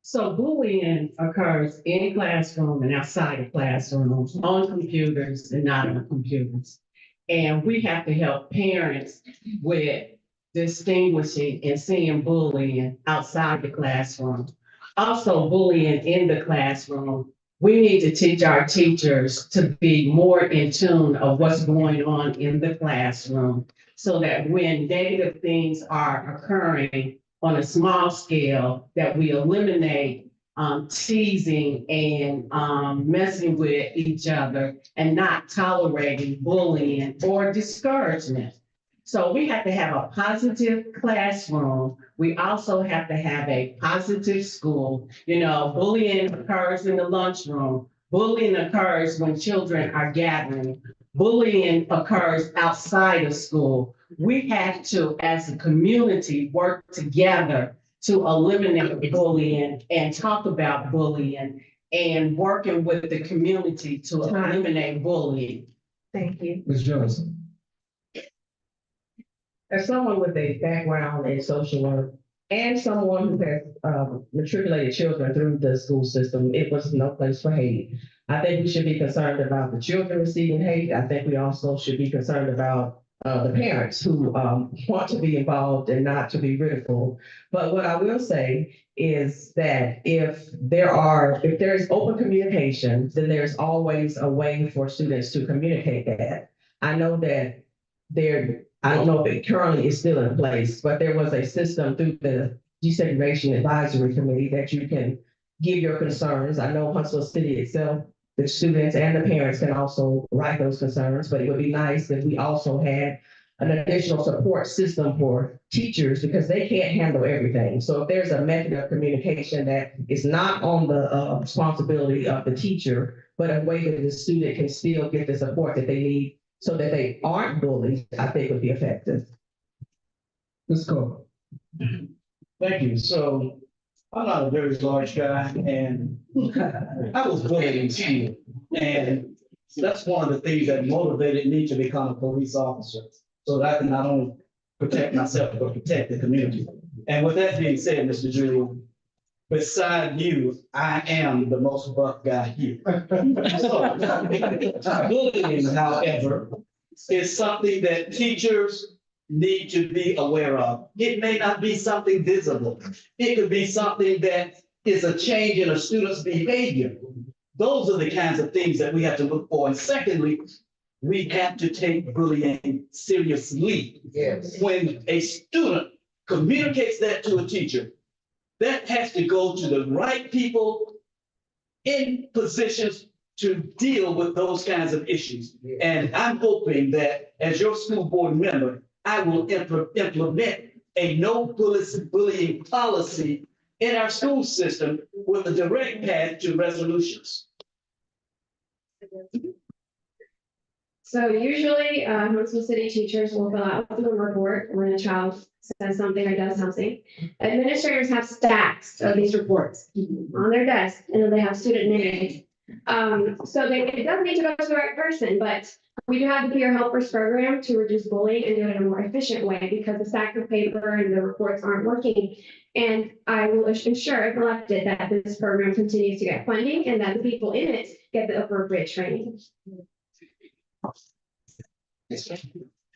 So bullying occurs in a classroom and outside of classrooms, on computers and not on computers. And we have to help parents with distinguishing and seeing bullying outside the classroom. Also, bullying in the classroom, we need to teach our teachers to be more in tune of what's going on in the classroom, so that when negative things are occurring on a small scale, that we eliminate teasing and messing with each other and not tolerating bullying or discouragement. So we have to have a positive classroom. We also have to have a positive school. You know, bullying occurs in the lunchroom. Bullying occurs when children are gathering. Bullying occurs outside of school. We have to, as a community, work together to eliminate bullying and talk about bullying and working with the community to eliminate bullying. Thank you. Ms. Jones. As someone with a background in social work and someone who has matriculated children through the school system, it was no place for hate. I think we should be concerned about the children receiving hate. I think we also should be concerned about the parents who want to be involved and not to be ridiculed. But what I will say is that if there's open communication, then there's always a way for students to communicate that. I know that I don't know if it currently is still in place, but there was a system through the Desegregation Advisory Committee that you can give your concerns. I know Huntsville City itself, the students and the parents can also write those concerns, but it would be nice if we also had an additional support system for teachers because they can't handle everything. So if there's a method of communication that is not on the responsibility of the teacher, but a way that the student can still get the support that they need so that they aren't bullied, I think would be effective. Ms. Culver. Thank you. So I'm not a very large guy and I was bullied in school. And that's one of the things that motivated me to become a police officer so that I can not only protect myself, but protect the community. And with that being said, Mr. Julian, beside you, I am the most buff guy here. So, bullying, however, is something that teachers need to be aware of. It may not be something visible. It could be something that is a change in a student's behavior. Those are the kinds of things that we have to look for. And secondly, we have to take bullying seriously. Yes. When a student communicates that to a teacher, that has to go to the right people in positions to deal with those kinds of issues. And I'm hoping that as your school board member, I will implement a no bullying policy in our school system with a direct path to resolutions. So usually, Huntsville City teachers will fill out the report when a child says something or does something. Administrators have stacks of these reports on their desk, and then they have student names. So it does need to go to the right person, but we do have the peer helpers program to reduce bullying and do it in a more efficient way because the stack of paper and the reports aren't working. And I will ensure, if elected, that this program continues to get funding and that the people in it get the appropriate training.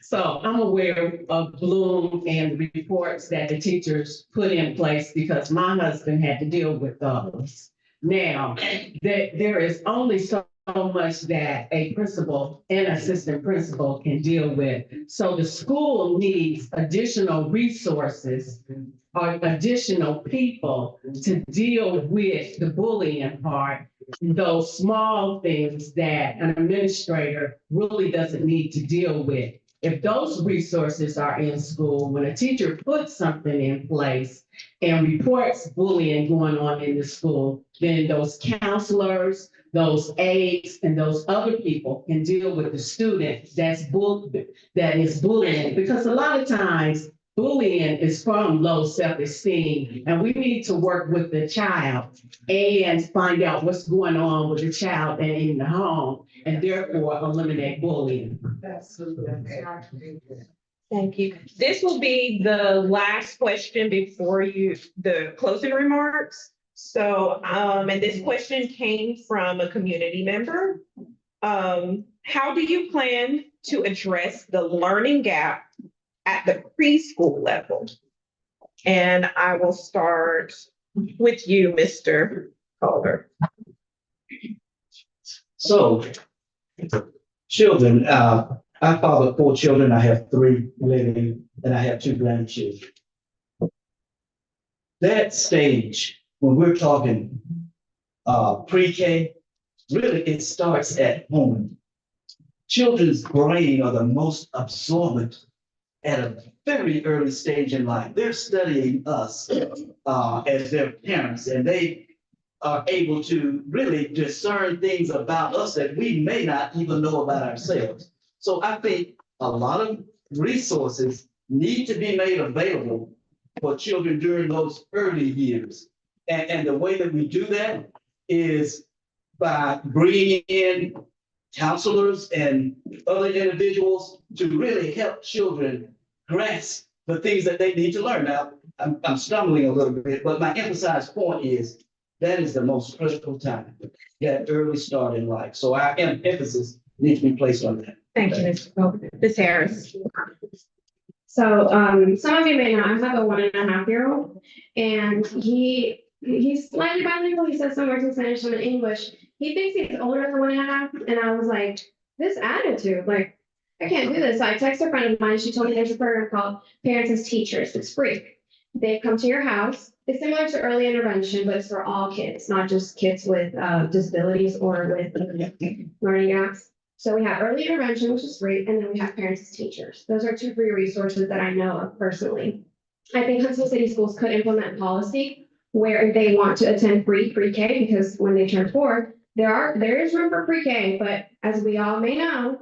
So I'm aware of Bloom and the reports that the teachers put in place because my husband had to deal with those. Now, there is only so much that a principal and assistant principal can deal with. So the school needs additional resources or additional people to deal with the bullying part, those small things that an administrator really doesn't need to deal with. If those resources are in school, when a teacher puts something in place and reports bullying going on in the school, then those counselors, those aides, and those other people can deal with the student that is bullying. Because a lot of times bullying is from low self-esteem, and we need to work with the child and find out what's going on with the child and in the home, and therefore eliminate bullying. Thank you. This will be the last question before the closing remarks. So, and this question came from a community member. How do you plan to address the learning gap at the preschool level? And I will start with you, Mr. Culver. So, children, I father 4 children. I have 3 living, and I have 2 grandchildren. That stage, when we're talking pre-K, really it starts at home. Children's brain are the most absorbent at a very early stage in life. They're studying us as their parents, and they are able to really discern things about us that we may not even know about ourselves. So I think a lot of resources need to be made available for children during those early years. And the way that we do that is by bringing in counselors and other individuals to really help children grasp the things that they need to learn. Now, I'm stumbling a little bit, but my emphasized point is that is the most critical time, that early start in life. So our emphasis needs to be placed on that. Thank you, Ms. Culver. Ms. Harris. So, some of you may know, I have a 1.5-year-old, and he's slightly bilingual. He says some words in Spanish, some in English. He thinks he's older than 1.5, and I was like, this attitude, like, I can't do this. So I texted a friend of mine. She told me there's a program called Parents as Teachers. It's free. They come to your house. It's similar to early intervention, but it's for all kids, not just kids with disabilities or with learning gaps. So we have early intervention, which is free, and then we have parents as teachers. Those are 2 free resources that I know of personally. I think Huntsville City Schools could implement policy where they want to attend free pre-K, because when they turn 4, there is room for pre-K, but as we all may know,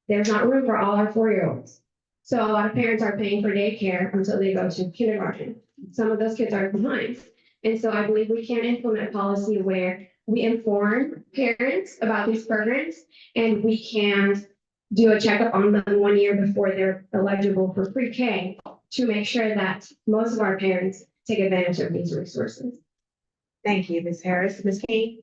there's not room for all our 4-year-olds. So a lot of parents are paying for daycare until they go to kindergarten. Some of those kids are behind. And so I believe we can implement policy where we inform parents about these programs, and we can do a checkup on them 1 year before they're eligible for pre-K to make sure that most of our parents take advantage of these resources. Thank you, Ms. Harris. Ms. King.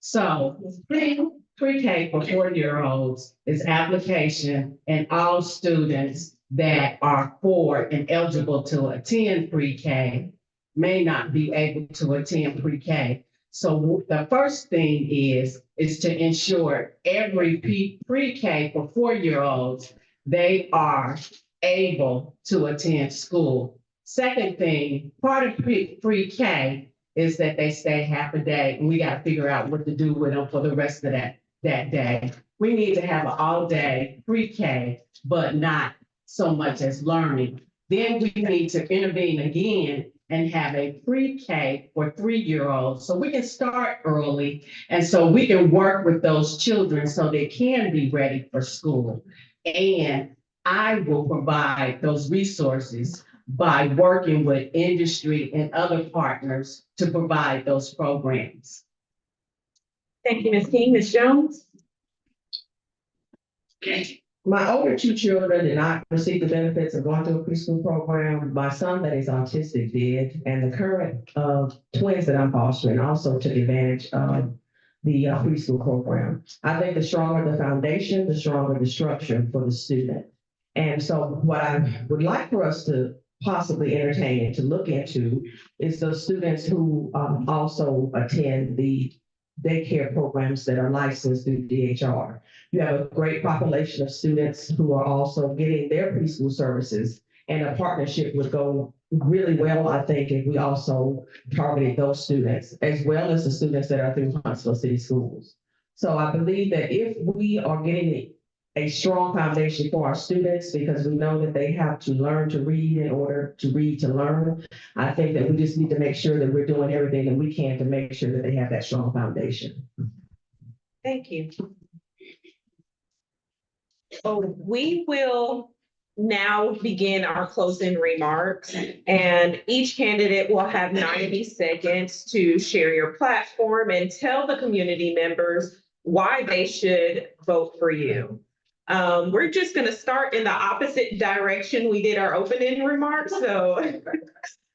So pre-K for 4-year-olds is application, and all students that are 4 and eligible to attend pre-K may not be able to attend pre-K. So the first thing is to ensure every pre-K for 4-year-olds, they are able to attend school. Second thing, part of pre-K is that they stay half a day, and we got to figure out what to do with them for the rest of that day. We need to have an all-day pre-K, but not so much as learning. Then we need to intervene again and have a pre-K for 3-year-olds, so we can start early, and so we can work with those children so they can be ready for school. And I will provide those resources by working with industry and other partners to provide those programs. Thank you, Ms. King. Ms. Jones. My older 2 children did not receive the benefits of going through a preschool program. My son that is autistic did, and the current twins that I'm fostering also took advantage of the preschool program. I think the stronger the foundation, the stronger the structure for the student. And so what I would like for us to possibly entertain and to look into is those students who also attend the daycare programs that are licensed through DHR. You have a great population of students who are also getting their preschool services, and a partnership would go really well, I think, if we also targeted those students, as well as the students that are through Huntsville City Schools. So I believe that if we are getting a strong foundation for our students, because we know that they have to learn to read in order to read to learn, I think that we just need to make sure that we're doing everything that we can to make sure that they have that strong foundation. Thank you. So we will now begin our closing remarks, and each candidate will have 90 seconds to share your platform and tell the community members why they should vote for you. We're just going to start in the opposite direction we did our opening remarks. So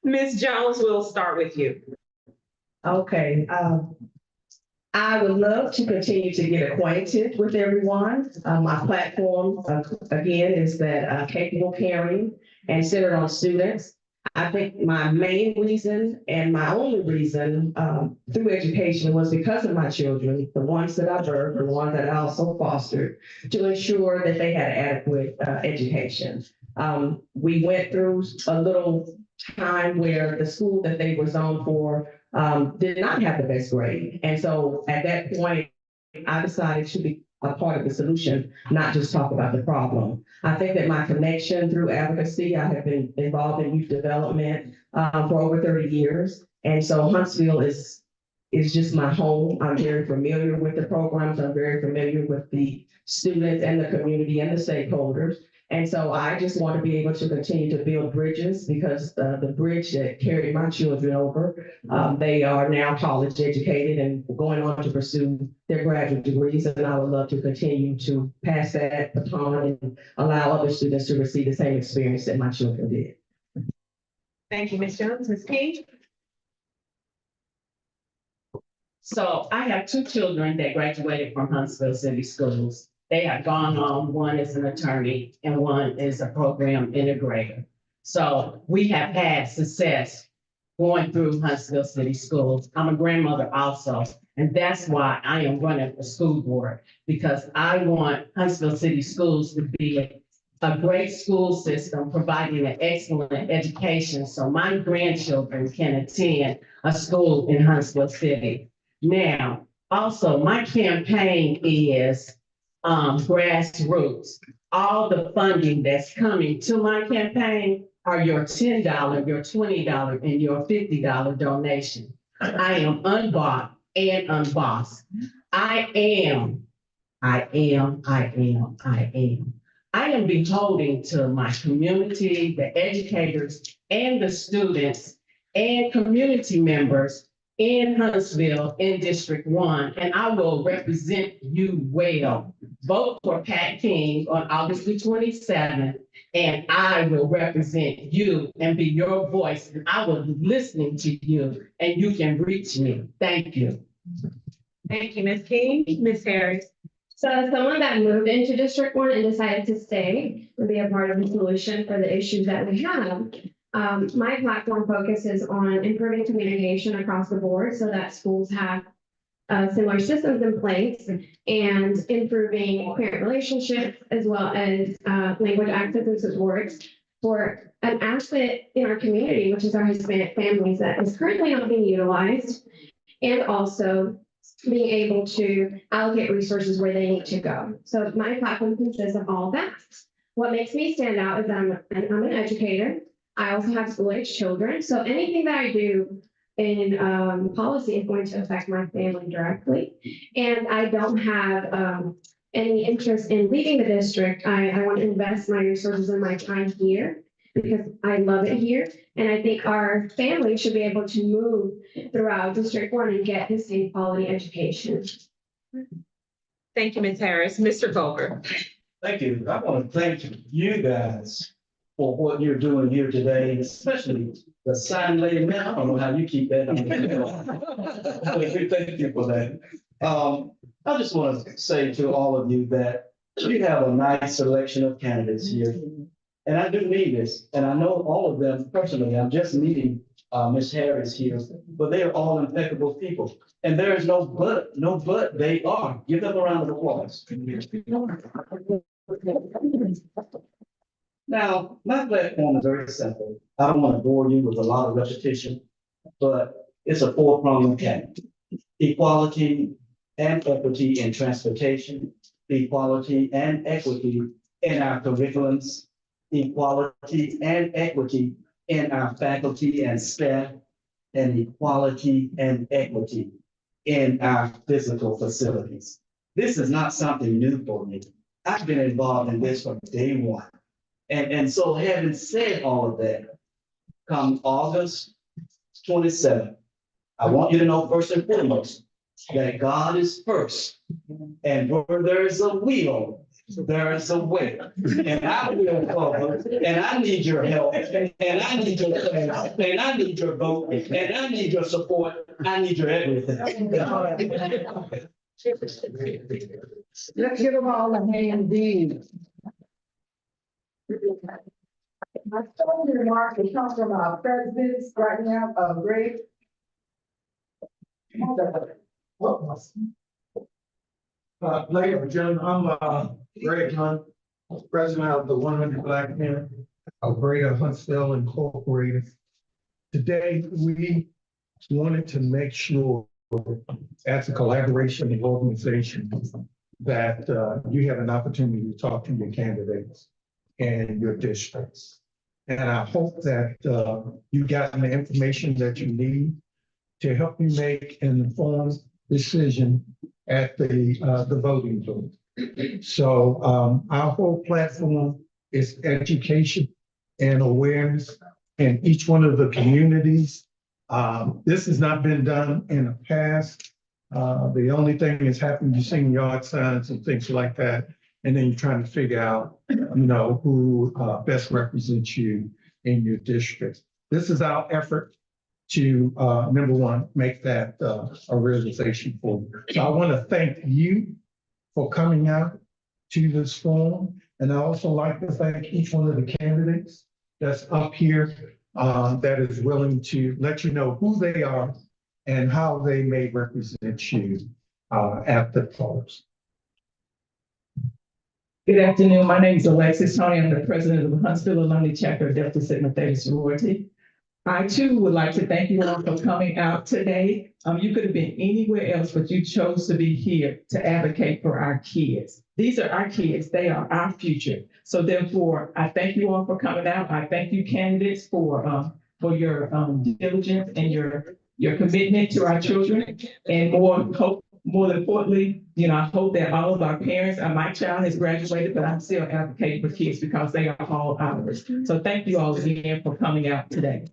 Ms. Jones, we'll start with you. Okay. I would love to continue to get acquainted with everyone. My platform, again, is that capable, caring, and centered on students. I think my main reason and my only reason through education was because of my children, the ones that I birthed, the ones that I also fostered, to ensure that they had adequate education. We went through a little time where the school that they were zoned for did not have the best grade. And so at that point, I decided to be a part of the solution, not just talk about the problem. I think that my connection through advocacy, I have been involved in youth development for over 30 years. And so Huntsville is just my home. I'm very familiar with the programs. I'm very familiar with the students and the community and the stakeholders. And so I just want to be able to continue to build bridges because the bridge that carried my children over, they are now college educated and going on to pursue their graduate degrees. And I would love to continue to pass that baton and allow other students to receive the same experience that my children did. Thank you, Ms. Jones. Ms. King? So I have two children that graduated from Huntsville City Schools. They have gone on, one is an attorney and one is a program integrator. So we have had success going through Huntsville City Schools. I'm a grandmother also, and that's why I am running for school board, because I want Huntsville City Schools to be a great school system, providing an excellent education so my grandchildren can attend a school in Huntsville City. Now, also, my campaign is grassroots. All the funding that's coming to my campaign are your $10, your $20, and your $50 donation. I am unbought and unbossed. I am beholden to my community, the educators and the students and community members in Huntsville in District 1, and I will represent you well. Vote for Pat King on August the 27th, and I will represent you and be your voice, and I will be listening to you, and you can reach me. Thank you. Thank you, Ms. King. Ms. Harris? So as someone that moved into District 1 and decided to stay and be a part of the solution for the issues that we have, my platform focuses on improving communication across the board so that schools have similar systems in place and improving parent relationships as well as language access and supports for an asset in our community, which is our Hispanic families that is currently not being utilized, and also being able to allocate resources where they need to go. So my platform consists of all that. What makes me stand out is that I'm an educator. I also have school-age children. So anything that I do in policy is going to affect my family directly. And I don't have any interest in leaving the district. I want to invest my resources and my time here because I love it here. And I think our family should be able to move throughout District 1 and get the same quality education. Thank you, Ms. Harris. Mr. Culver? Thank you. I want to thank you guys for what you're doing here today, especially the sign lady. Man, I don't know how you keep that on. Thank you for that. I just want to say to all of you that we have a nice selection of candidates here. And I do mean this, and I know all of them personally. I'm just meeting Ms. Harris here, but they are all impeccable people. And there is no but, they are. Give them a round of applause. Now, my platform is very simple. I don't want to bore you with a lot of repetition, but it's a four-pronged attack. Equality and equity in transportation, equality and equity in our curriculums, equality and equity in our faculty and staff, and equality and equity in our physical facilities. This is not something new for me. I've been involved in this from day one. And so having said all of that, come August 27th, I want you to know first and foremost that God is first. And where there is a will, there is a way. And I will follow, and I need your help, and I need your prayers, and I need your vote, and I need your support, I need your everything. Let's give them all a hand, Dean. My closing remarks will come from our presidents right now, Greg. Ladies and gentlemen, I'm Greg Hunt, president of the 100 Black Men of Greater Huntsville Incorporated. Today, we wanted to make sure, as a collaboration and organization, that you have an opportunity to talk to your candidates and your districts. And I hope that you got the information that you need to help you make an informed decision at the voting booth. So our whole platform is education and awareness in each one of the communities. This has not been done in the past. The only thing that's happened, you've seen yard signs and things like that. And then you're trying to figure out, who best represents you in your district. This is our effort to, number one, make that a realization for you. So I want to thank you for coming out to this forum. And I also like to thank each one of the candidates that's up here that is willing to let you know who they are and how they may represent you at the polls. Good afternoon. My name is Alexis Tony. I'm the president of the Huntsville Alumni Chapter of Delta Sigma Theta Sorority. I too would like to thank you all for coming out today. You could have been anywhere else, but you chose to be here to advocate for our kids. These are our kids. They are our future. So therefore, I thank you all for coming out. I thank you candidates for your diligence and your commitment to our children. And more importantly, I hope that all of our parents, my child has graduated, but I'm still advocating for kids because they are all ours. So thank you all again for coming out today.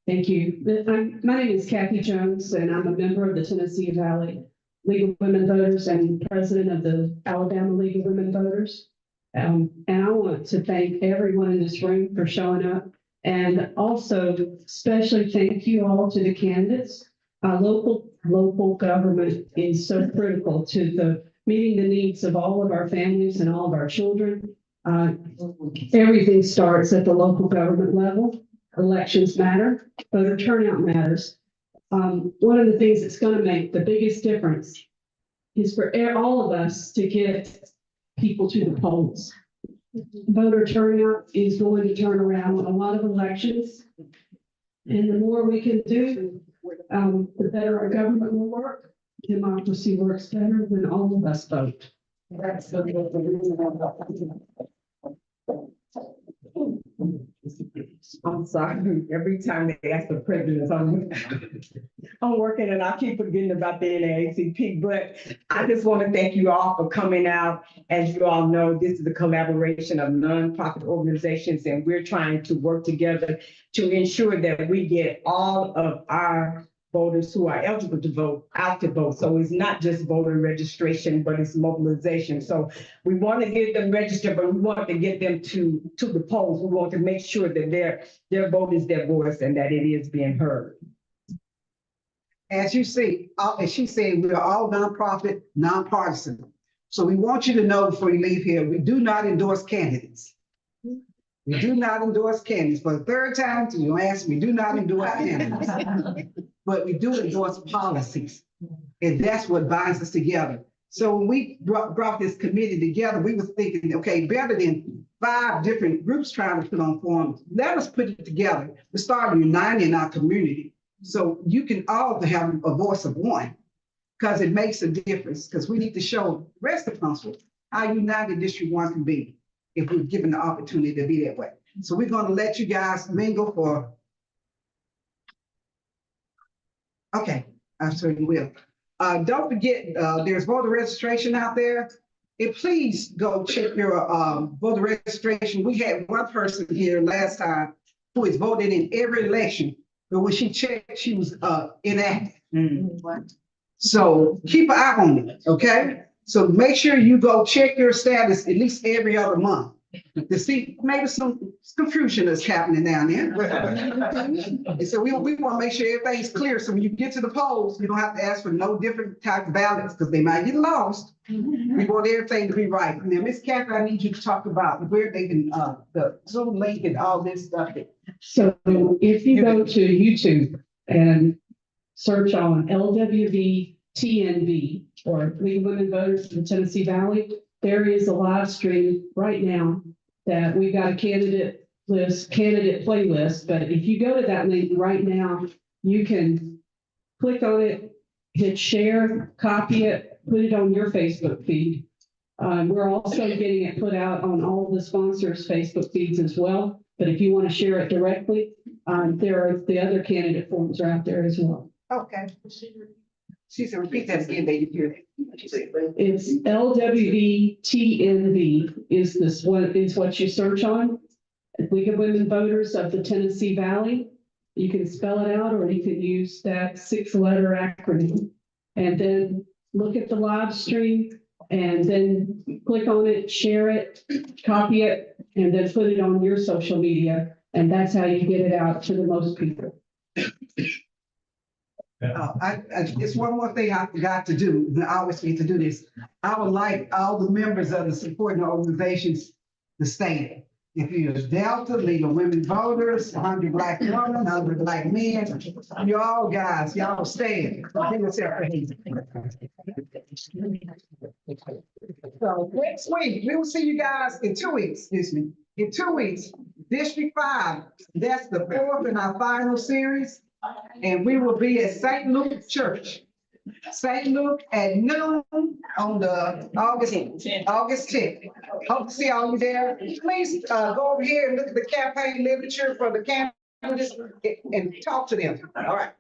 Thank you. My name is Kathy Jones, and I'm a member of the Tennessee Valley League of Women Voters and president of the Alabama League of Women Voters. And I want to thank everyone in this room for showing up, and also especially thank you all to the candidates. Local government is so critical to meeting the needs of all of our families and all of our children. Everything starts at the local government level. Elections matter, voter turnout matters. One of the things that's going to make the biggest difference is for all of us to get people to the polls. Voter turnout is going to turn around a lot of elections. And the more we can do, the better our government will work. Democracy works better when all of us vote. That's the reason I'm sorry. Every time they ask for presidents, I'm working and I keep forgetting about the NAACP, but I just want to thank you all for coming out. As you all know, this is a collaboration of nonprofit organizations, and we're trying to work together to ensure that we get all of our voters who are eligible to vote out to vote. So it's not just voter registration, but it's mobilization. So we want to get them registered, but we want to get them to the polls. We want to make sure that their vote is their voice and that it is being heard. As you see, as she said, we are all nonprofit, nonpartisan. So we want you to know before you leave here, we do not endorse candidates. We do not endorse candidates. For the third time, you ask, we do not endorse candidates. But we do endorse policies. And that's what binds us together. So when we brought this committee together, we was thinking, okay, better than 5 different groups trying to put on forums, let us put it together. We start uniting our community. So you can all have a voice of one, because it makes a difference, because we need to show the rest of Huntsville how united District 1 can be if we're given the opportunity to be that way. So we're going to let you guys mingle for, okay, I certainly will. Don't forget, there's voter registration out there. And please go check your voter registration. We had one person here last time who has voted in every election, but when she checked, she was inactive. So keep an eye on it, okay? So make sure you go check your status at least every other month to see maybe some confusion is happening down there. And so we want to make sure everything's clear. So when you get to the polls, you don't have to ask for no different type of ballots because they might get lost. We want everything to be right. Now, Ms. Catherine, I need you to talk about where they can, the Zoom link and all this stuff. So if you go to YouTube and search on LWV-TNV or League of Women Voters in the Tennessee Valley, there is a live stream right now that we've got a candidate playlist. But if you go to that link right now, you can click on it, hit share, copy it, put it on your Facebook feed. We're also getting it put out on all the sponsors' Facebook feeds as well. But if you want to share it directly, the other candidate forms are out there as well. Okay. She said, repeat that again, they didn't hear that. It's LWVTNV is this one, is what you search on. League of Women Voters of the Tennessee Valley. You can spell it out, or you can use that 6-letter acronym. And then look at the live stream and then click on it, share it, copy it, and then put it on your social media. And that's how you get it out to the most people. It's one more thing I forgot to do, and I always need to do this. I would like all the members of the supporting organizations to stand. If you're Delta, League of Women Voters, 100 Black Women, 100 Black Men, you all guys, y'all stand. Give yourself a hand. So next week, we will see you guys in 2 weeks, excuse me, in 2 weeks, District 5. That's the 4th in our final series. And we will be at St. Luke Church. St. Luke at noon on the August 10th. Hope to see all you there. Please go over here and look at the campaign literature for the candidates and talk to them. All right.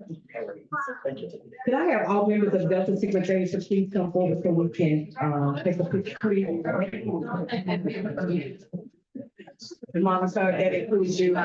Could I have all members of the Delta Secretary to please come forward so we can, take a picture? Monica, that includes you.